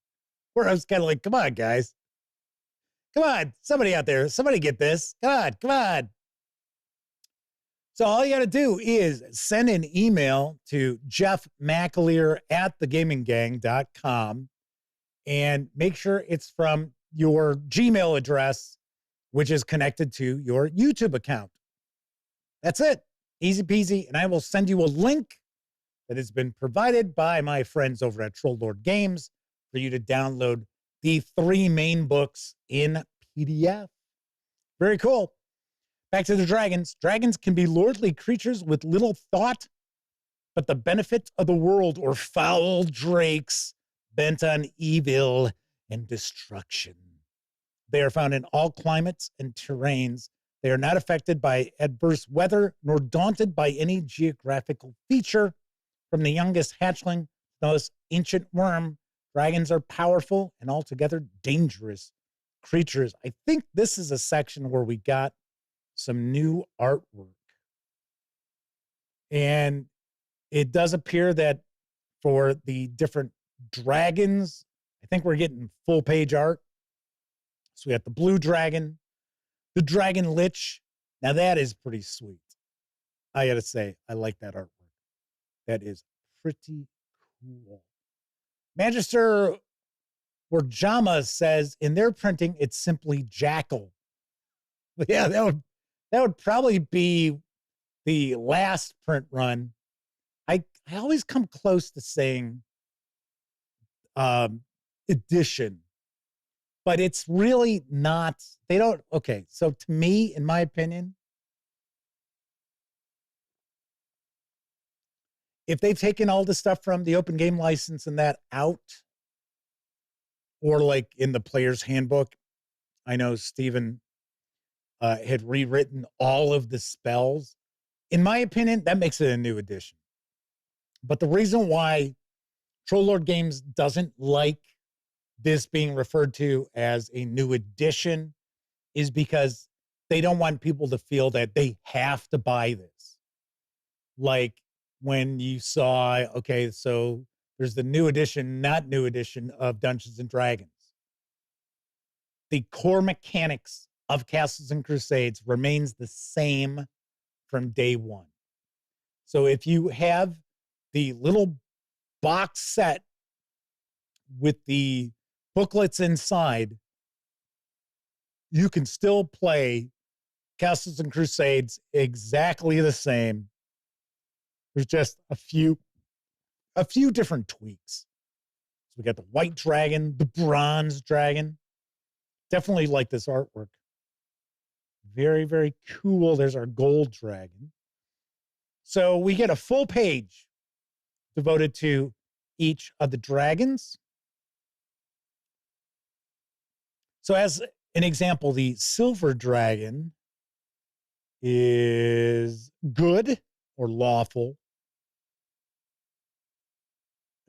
where I was kind of like, come on, guys. Come on. Somebody out there. Somebody get this. Come on. Come on. So all you got to do is send an email to jeffmcaleer@thegaminggang.com and make sure it's from your Gmail address, which is connected to your YouTube account. That's it. Easy peasy. And I will send you a link that has been provided by my friends over at Troll Lord Games for you to download the 3 main books in PDF. Very cool. Back to the dragons. Dragons can be lordly creatures with little thought, but the benefit of the world, or foul drakes bent on evil and destruction. They are found in all climates and terrains. They are not affected by adverse weather, nor daunted by any geographical feature. From the youngest hatchling to the most ancient worm, dragons are powerful and altogether dangerous creatures. I think this is a section where we got some new artwork. And it does appear that for the different dragons, I think we're getting full page art. So we got the blue dragon, the dragon lich. Now that is pretty sweet. I got to say, I like that artwork. That is pretty cool. Magister Warjama says in their printing, it's simply Jackal. But yeah, that would probably be the last print run. I always come close to saying edition, But it's really not, they don't, okay. So to me, in my opinion, if they've taken all the stuff from the open game license and that out, or like in the player's handbook, I know Stephen had rewritten all of the spells. In my opinion, that makes it a new edition. But the reason why Troll Lord Games doesn't like this being referred to as a new edition is because they don't want people to feel that they have to buy this. Like when you saw, okay, so there's the new edition, not new edition of Dungeons and Dragons. The core mechanics of Castles and Crusades remains the same from day one. So if you have the little box set with the booklets inside, you can still play Castles and Crusades exactly the same. There's just a few different tweaks. So we got the white dragon, the bronze dragon. Definitely like this artwork. Very, very cool. There's our gold dragon. So we get a full page devoted to each of the dragons. So as an example, the silver dragon is good or lawful.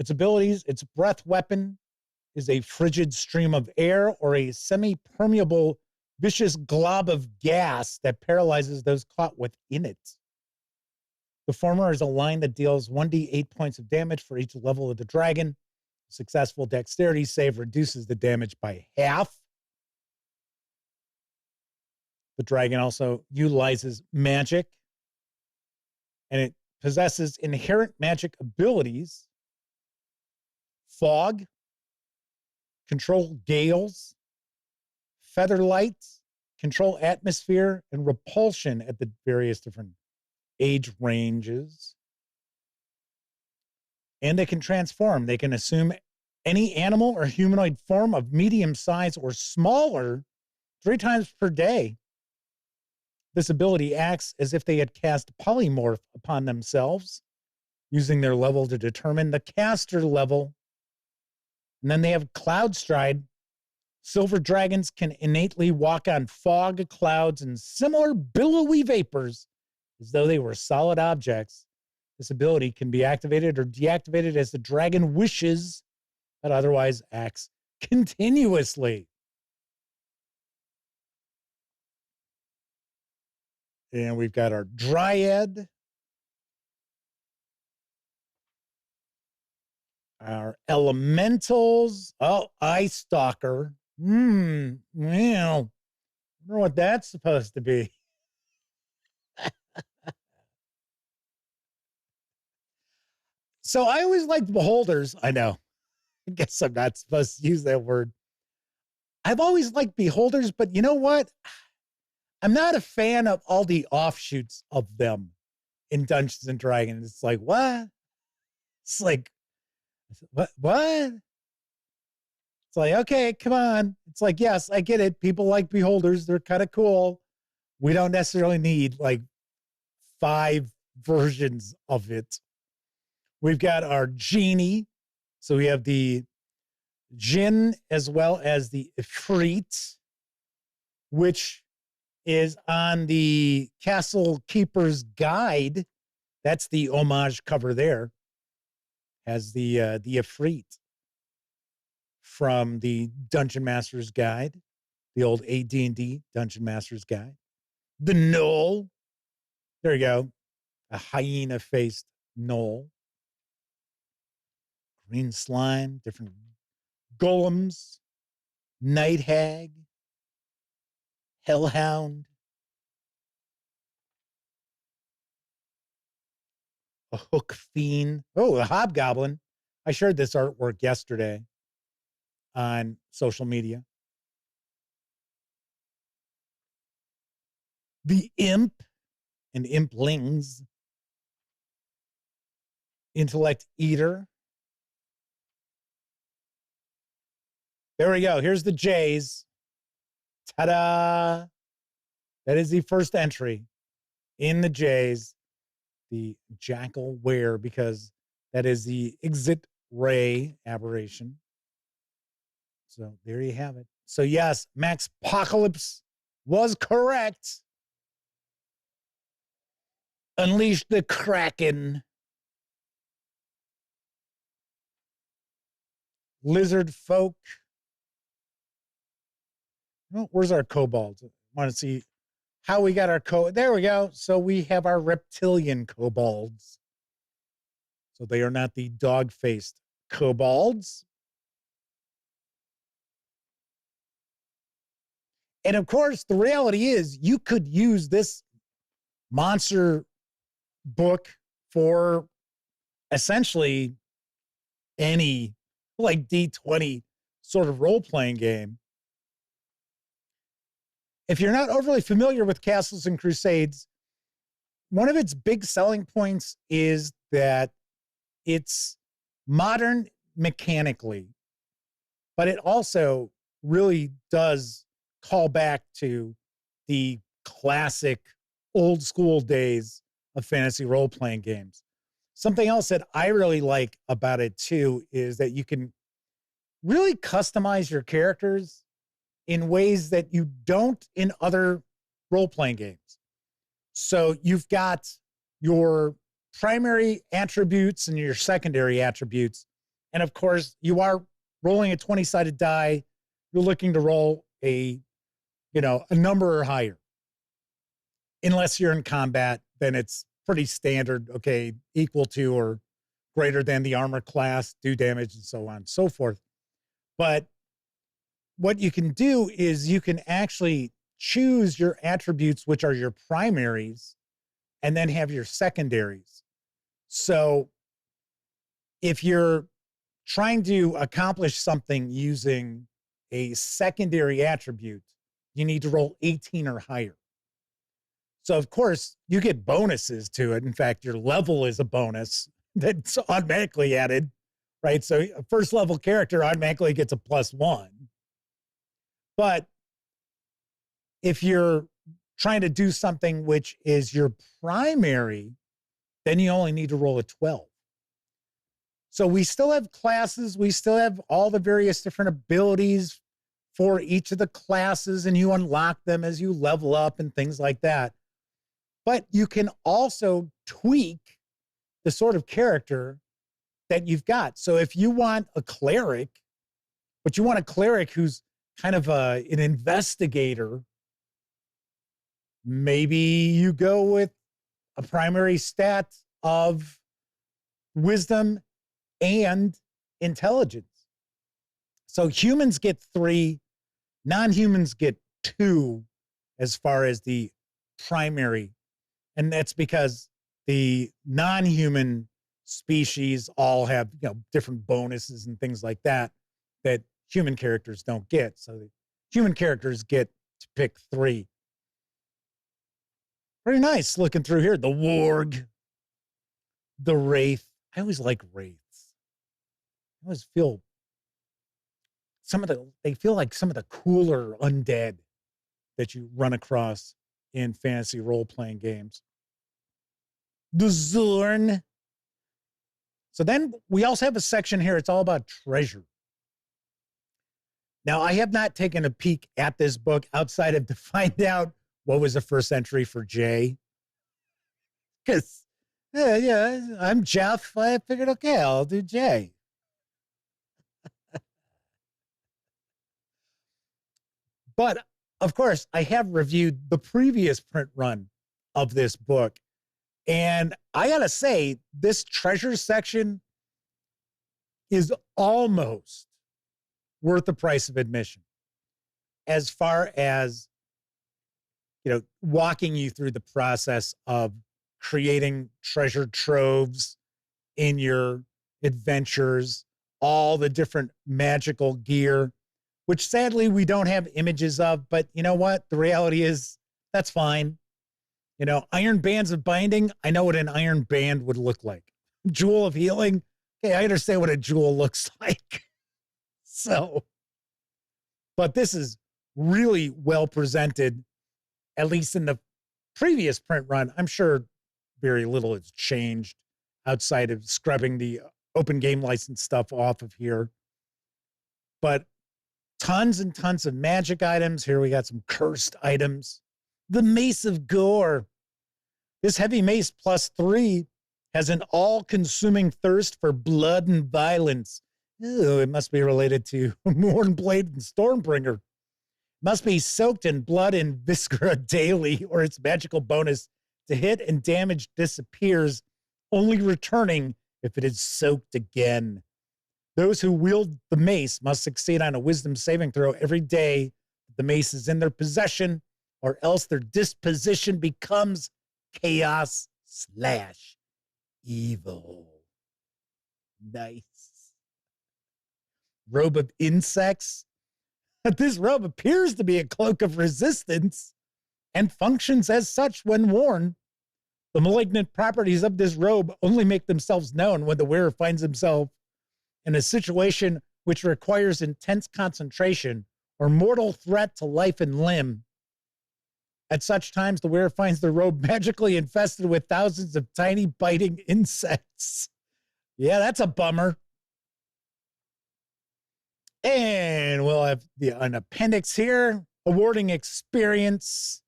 Its abilities, its breath weapon is a frigid stream of air or a semi-permeable vicious glob of gas that paralyzes those caught within it. The former is a line that deals 1d8 points of damage for each level of the dragon. A successful dexterity save reduces the damage by half. The dragon also utilizes magic, and it possesses inherent magic abilities. Fog, control gales, feather lights, control atmosphere, and repulsion at the various different age ranges. And they can transform. They can assume any animal or humanoid form of medium size or smaller 3 times per day. This ability acts as if they had cast polymorph upon themselves, using their level to determine the caster level. And then they have Cloud Stride. Silver dragons can innately walk on fog, clouds, and similar billowy vapors as though they were solid objects. This ability can be activated or deactivated as the dragon wishes, but otherwise acts continuously. And we've got our Dryad, our Elementals. Oh, Ice Stalker. Well, I wonder what that's supposed to be. So I always liked beholders. I know. I guess I'm not supposed to use that word. I've always liked beholders, but you know what? I'm not a fan of all the offshoots of them in Dungeons and Dragons. It's like, what? It's like, what? It's like, okay, come on. It's like, yes, I get it. People like beholders. They're kind of cool. We don't necessarily need like 5 versions of it. We've got our genie. So we have the Jinn as well as the Ifrit, which is on the Castle Keeper's Guide. That's the homage cover there. Has the Ifrit from the Dungeon Master's Guide, the old AD&D Dungeon Master's Guide. The Gnoll. There you go. A hyena-faced gnoll. Green slime, different golems, night hag, hellhound, a hook fiend. Oh, a hobgoblin. I shared this artwork yesterday on social media. The imp and implings, intellect eater, There we go. Here's the J's. Ta-da! That is the first entry in the J's, the Jackal Ware, because that is the exit ray aberration. So there you have it. So yes, Max Apocalypse was correct. Unleash the Kraken. Lizard folk. Oh, where's our kobolds? Want to see how we got our there we go. So we have our reptilian kobolds. So they are not the dog-faced kobolds. And of course, the reality is you could use this monster book for essentially any like D20 sort of role-playing game. If you're not overly familiar with Castles and Crusades, one of its big selling points is that it's modern mechanically, but it also really does call back to the classic old school days of fantasy role-playing games. Something else that I really like about it too is that you can really customize your characters in ways that you don't in other role-playing games. So you've got your primary attributes and your secondary attributes. And of course, you are rolling a 20-sided die. You're looking to roll a number or higher. Unless you're in combat, then it's pretty standard, okay, equal to or greater than the armor class, do damage, and so on and so forth. But what you can do is you can actually choose your attributes, which are your primaries, and then have your secondaries. So if you're trying to accomplish something using a secondary attribute, you need to roll 18 or higher. So, of course, you get bonuses to it. In fact, your level is a bonus that's automatically added, right? So a first level character automatically gets a +1. But if you're trying to do something which is your primary, then you only need to roll a 12. So we still have classes. We still have all the various different abilities for each of the classes, and you unlock them as you level up and things like that. But you can also tweak the sort of character that you've got. So if you want a cleric, but you want a cleric who's kind of an investigator, maybe you go with a primary stat of wisdom and intelligence. So humans get 3, non-humans get 2 as far as the primary. And that's because the non-human species all have, different bonuses and things like that human characters don't get. So the human characters get to pick 3. Very nice looking through here. The Warg, the Wraith. I always like Wraiths. I always feel they feel like some of the cooler undead that you run across in fantasy role-playing games. The Zorn. So then we also have a section here. It's all about treasure. Now, I have not taken a peek at this book outside of to find out what was the first entry for Jay. Because, I'm Jeff. I figured, okay, I'll do Jay. But, of course, I have reviewed the previous print run of this book. And I got to say, this treasure section is almost worth the price of admission as far as, walking you through the process of creating treasure troves in your adventures, all the different magical gear, which sadly we don't have images of, but you know what? The reality is that's fine. Iron bands of binding, I know what an iron band would look like. Jewel of healing, okay, I understand what a jewel looks like. So, But this is really well presented, at least in the previous print run. I'm sure very little has changed outside of scrubbing the open game license stuff off of here. But tons and tons of magic items. Here we got some cursed items. The Mace of Gore. This heavy mace +3 has an all-consuming thirst for blood and violence. Ew, it must be related to Mornblade and Stormbringer. Must be soaked in blood and viscera daily, or its magical bonus to hit and damage disappears, only returning if it is soaked again. Those who wield the mace must succeed on a wisdom saving throw every day the mace is in their possession, or else their disposition becomes chaos/evil. Nice. Robe of Insects. This robe appears to be a cloak of resistance and functions as such when worn. The malignant properties of this robe only make themselves known when the wearer finds himself in a situation which requires intense concentration or mortal threat to life and limb. At such times, the wearer finds the robe magically infested with thousands of tiny biting insects. Yeah, that's a bummer. And we'll have an appendix here, awarding experience,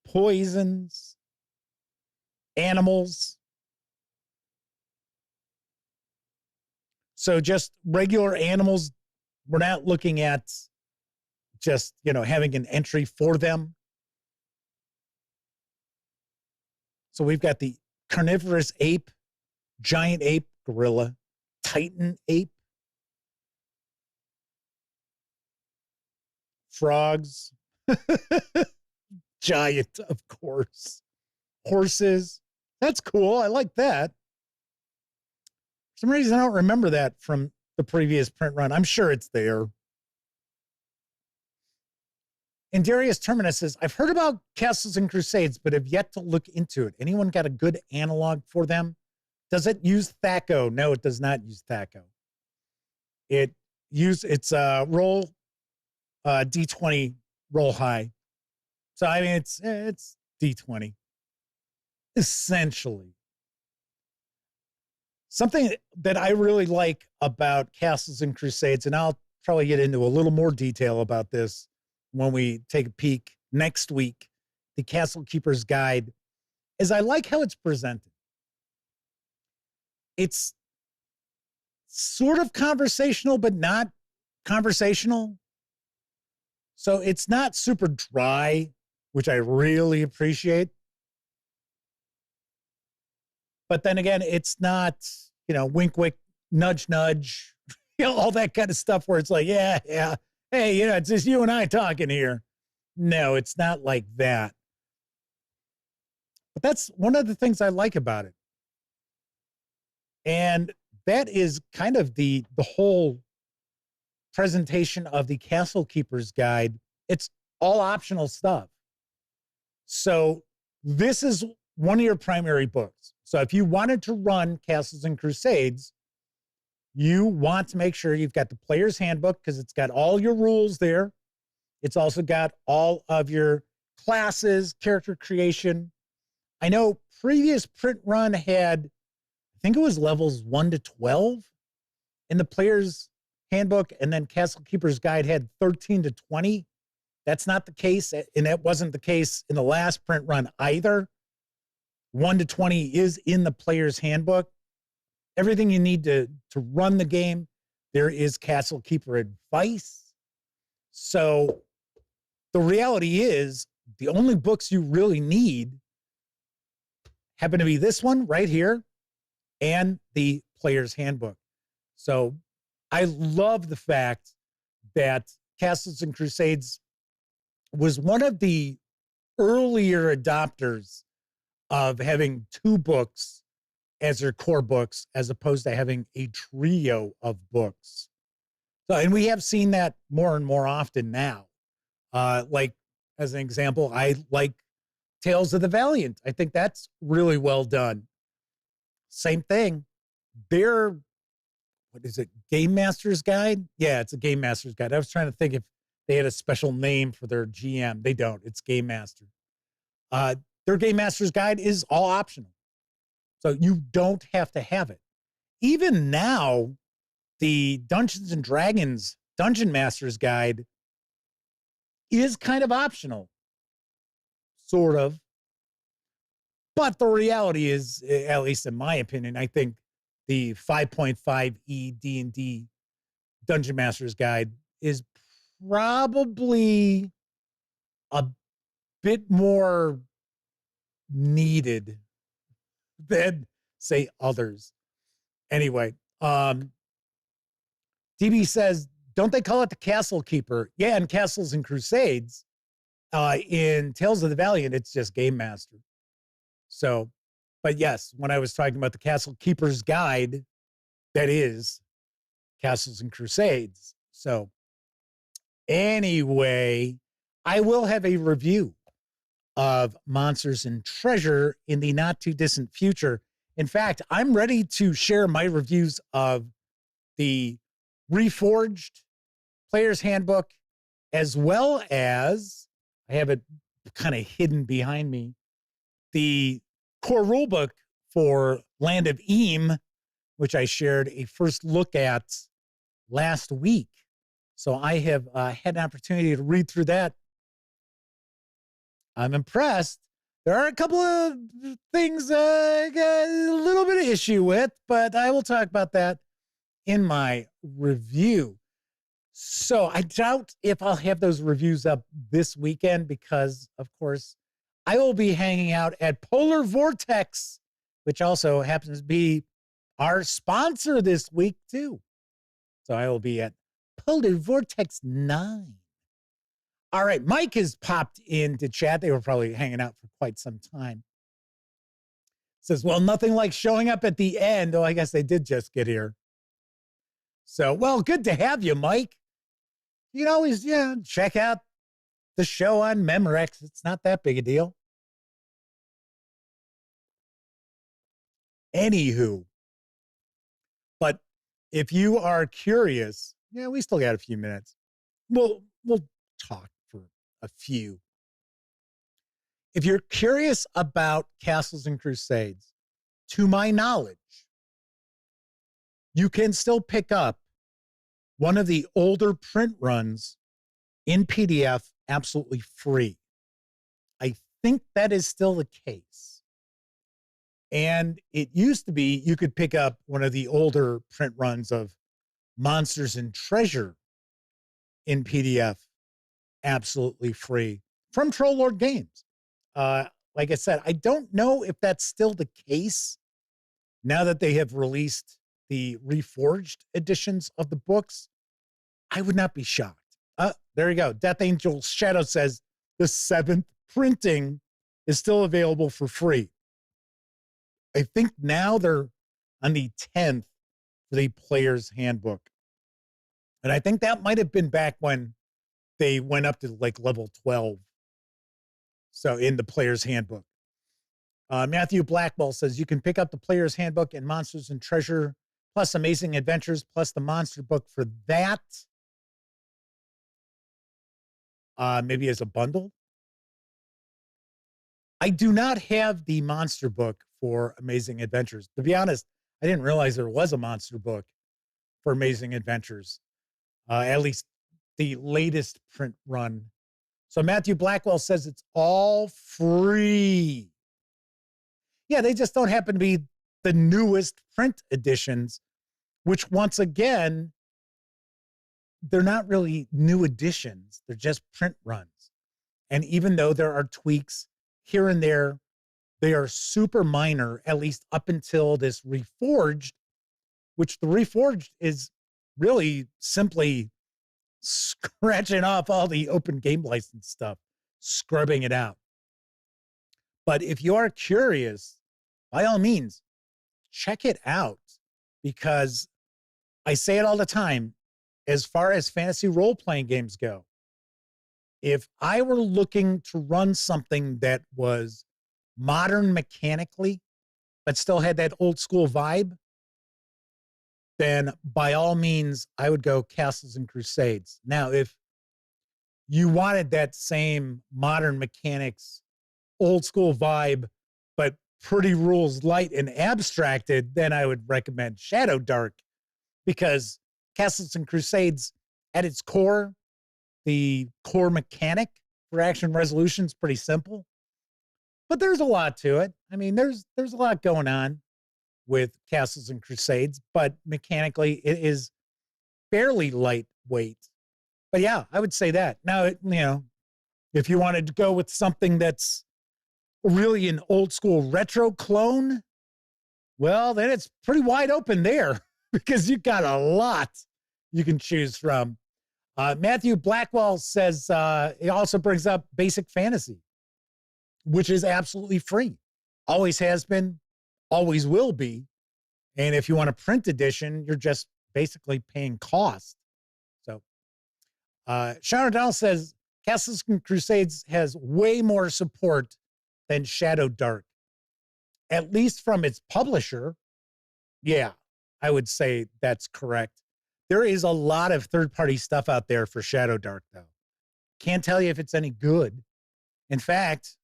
poisons, animals. So just regular animals. We're not looking at just, having an entry for them. So we've got the carnivorous ape, giant ape, gorilla, titan ape, frogs, giant, of course, horses. That's cool. I like that. For some reason, I don't remember that from the previous print run. I'm sure it's there. And Darius Terminus says, I've heard about Castles and Crusades, but have yet to look into it. Anyone got a good analog for them? Does it use THAC0? No, it does not use THAC0. It's roll D20, roll high. So, I mean, it's D20, essentially. Something that I really like about Castles and Crusades, and I'll probably get into a little more detail about this when we take a peek next week, the Castle Keeper's Guide, is I like how it's presented. It's sort of conversational, but not conversational. So it's not super dry, which I really appreciate. But then again, it's not, wink, wink, nudge, nudge, all that kind of stuff where it's like, yeah. Hey, it's just you and I talking here. No, it's not like that. But that's one of the things I like about it. And that is kind of the whole presentation of the Castle Keeper's Guide. It's all optional stuff. So this is one of your primary books. So if you wanted to run Castles and Crusades, you want to make sure you've got the player's handbook because it's got all your rules there. It's also got all of your classes, character creation. I know previous print run had, I think it was levels 1 to 12 in the player's handbook, and then Castle Keeper's Guide had 13 to 20. That's not the case, and that wasn't the case in the last print run either. 1 to 20 is in the player's handbook. Everything you need to run the game, there is Castle Keeper advice. So the reality is the only books you really need happen to be this one right here and the player's handbook. So I love the fact that Castles and Crusades was one of the earlier adopters of having 2 books as their core books, as opposed to having a trio of books. So, and we have seen that more and more often now. Like, as an example, I like Tales of the Valiant. I think that's really well done. Same thing. Their, what is it, Game Master's Guide? Yeah, it's a Game Master's Guide. I was trying to think if they had a special name for their GM. They don't. It's Game Master. Their Game Master's Guide is all optional. So you don't have to have it. Even now, the Dungeons and Dragons Dungeon Master's Guide is kind of optional. Sort of. But the reality is, at least in my opinion, I think the 5.5e D&D Dungeon Master's Guide is probably a bit more needed than, say, others. Anyway, DB says, don't they call it the Castle Keeper? Yeah, in Castles and Crusades. In Tales of the Valiant, it's just Game Master. So, but yes, when I was talking about the Castle Keeper's Guide, that is Castles and Crusades. So, anyway, I will have a review of Monsters and Treasure in the not too distant future. In fact, I'm ready to share my reviews of the Reforged Player's Handbook, as well as, I have it kind of hidden behind me, the core rulebook for Land of Eam, which I shared a first look at last week. So I have had an opportunity to read through that. I'm impressed. There are a couple of things I got a little bit of issue with, but I will talk about that in my review. So I doubt if I'll have those reviews up this weekend because, of course, I will be hanging out at Polar Vortex, which also happens to be our sponsor this week, too. So I will be at Polar Vortex 9. All right, Mike has popped into chat. They were probably hanging out for quite some time. Says, well, nothing like showing up at the end. Oh, I guess they did just get here. So, well, good to have you, Mike. You can always, check out the show on Memorex. It's not that big a deal. Anywho, but if you are curious, we still got a few minutes. We'll talk for a few. If you're curious about Castles and Crusades, to my knowledge, you can still pick up one of the older print runs in PDF absolutely free. I think that is still the case. And it used to be you could pick up one of the older print runs of Monsters and Treasure in PDF absolutely free from Troll Lord Games. Like I said, I don't know if that's still the case now that they have released the Reforged editions of the books. I would not be shocked. There you go. Death Angel Shadow says the 7th printing is still available for free. I think now they're on the 10th for the Player's Handbook. And I think that might have been back when they went up to like level 12. So in the Player's Handbook. Matthew Blackwell says you can pick up the Player's Handbook and Monsters and Treasure plus Amazing Adventures plus the Monster Book for that. Maybe as a bundle. I do not have the Monster Book for Amazing Adventures. To be honest, I didn't realize there was a Monster Book for Amazing Adventures. At least the latest print run. So Matthew Blackwell says it's all free. Yeah, they just don't happen to be the newest print editions, which once again, they're not really new editions. They're just print runs. And even though there are tweaks here and there, they are super minor, at least up until this Reforged, which the Reforged is really simply scratching off all the open game license stuff, scrubbing it out. But if you are curious, by all means, check it out, because I say it all the time, as far as fantasy role-playing games go, if I were looking to run something that was modern mechanically, but still had that old school vibe, then by all means, I would go Castles and Crusades. Now, if you wanted that same modern mechanics, old school vibe, but pretty rules light and abstracted, then I would recommend Shadow Dark, because Castles and Crusades at its core, the core mechanic for action resolution is pretty simple, but there's a lot to it. I mean, there's a lot going on with Castles and Crusades, but mechanically it is fairly lightweight. But yeah, I would say that. Now, if you wanted to go with something that's really an old school retro clone, well, then it's pretty wide open there because you've got a lot you can choose from. Matthew Blackwell says it also brings up Basic Fantasy, which is absolutely free. Always has been, always will be. And if you want a print edition, you're just basically paying cost. So Sean O'Donnell says Castles and Crusades has way more support than Shadow Dark, at least from its publisher. Yeah, I would say that's correct. There is a lot of third-party stuff out there for Shadow Dark, though. Can't tell you if it's any good. In fact,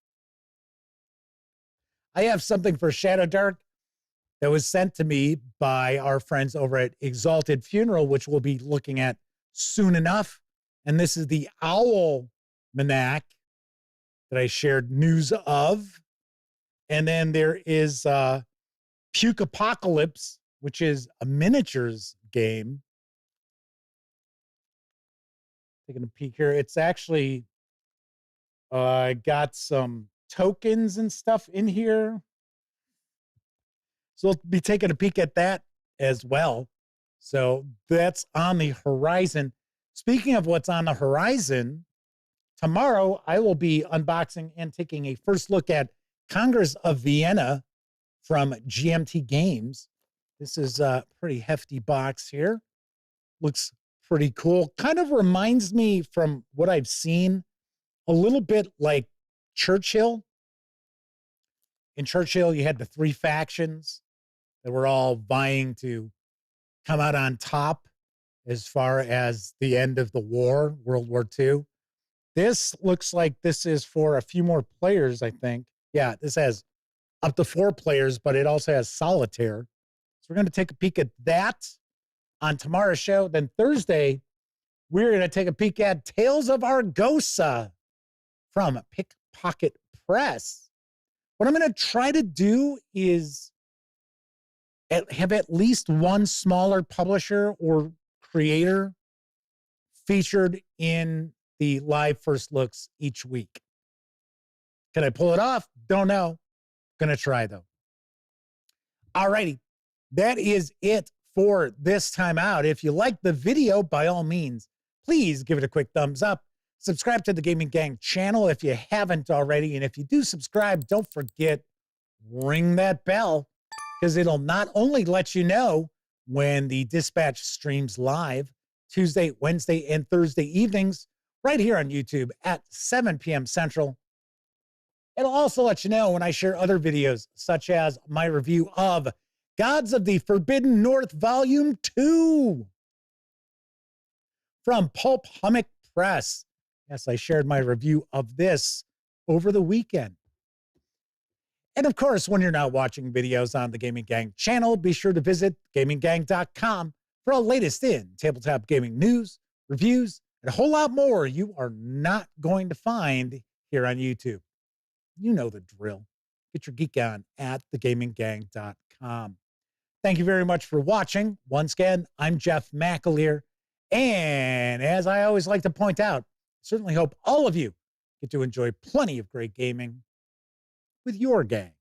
I have something for Shadow Dark that was sent to me by our friends over at Exalted Funeral, which we'll be looking at soon enough. And this is the Owl Manac that I shared news of. And then there is Puke Apocalypse, which is a miniatures game. Taking a peek here. It's actually got some tokens and stuff in here. So we'll be taking a peek at that as well. So that's on the horizon. Speaking of what's on the horizon, tomorrow I will be unboxing and taking a first look at Congress of Vienna from GMT Games. This is a pretty hefty box here. Looks pretty cool. Kind of reminds me, from what I've seen, a little bit like Churchill. In Churchill, you had the three factions that were all vying to come out on top as far as the end of the war, World War II. This looks like this is for a few more players, I think. Yeah, this has up to 4 players, but it also has solitaire. So we're going to take a peek at that on tomorrow's show. Then Thursday, we're going to take a peek at Tales of Argosa from Pickpocket Press. What I'm going to try to do is have at least one smaller publisher or creator featured in the live first looks each week. Can I pull it off? Don't know. Gonna try, though. All righty. That is it for this time out. If you like the video, by all means, please give it a quick thumbs up. Subscribe to the Gaming Gang channel if you haven't already. And if you do subscribe, don't forget, ring that bell, because it'll not only let you know when the Dispatch streams live Tuesday, Wednesday, and Thursday evenings right here on YouTube at 7 p.m. Central. It'll also let you know when I share other videos, such as my review of Gods of the Forbidden North Volume 2 from Pulp Hummock Press. Yes, I shared my review of this over the weekend. And of course, when you're not watching videos on the Gaming Gang channel, be sure to visit gaminggang.com for all latest in tabletop gaming news, reviews, and a whole lot more you are not going to find here on YouTube. You know the drill. Get your geek on at thegaminggang.com. Thank you very much for watching. Once again, I'm Jeff McAleer. And as I always like to point out, I certainly hope all of you get to enjoy plenty of great gaming with your gang.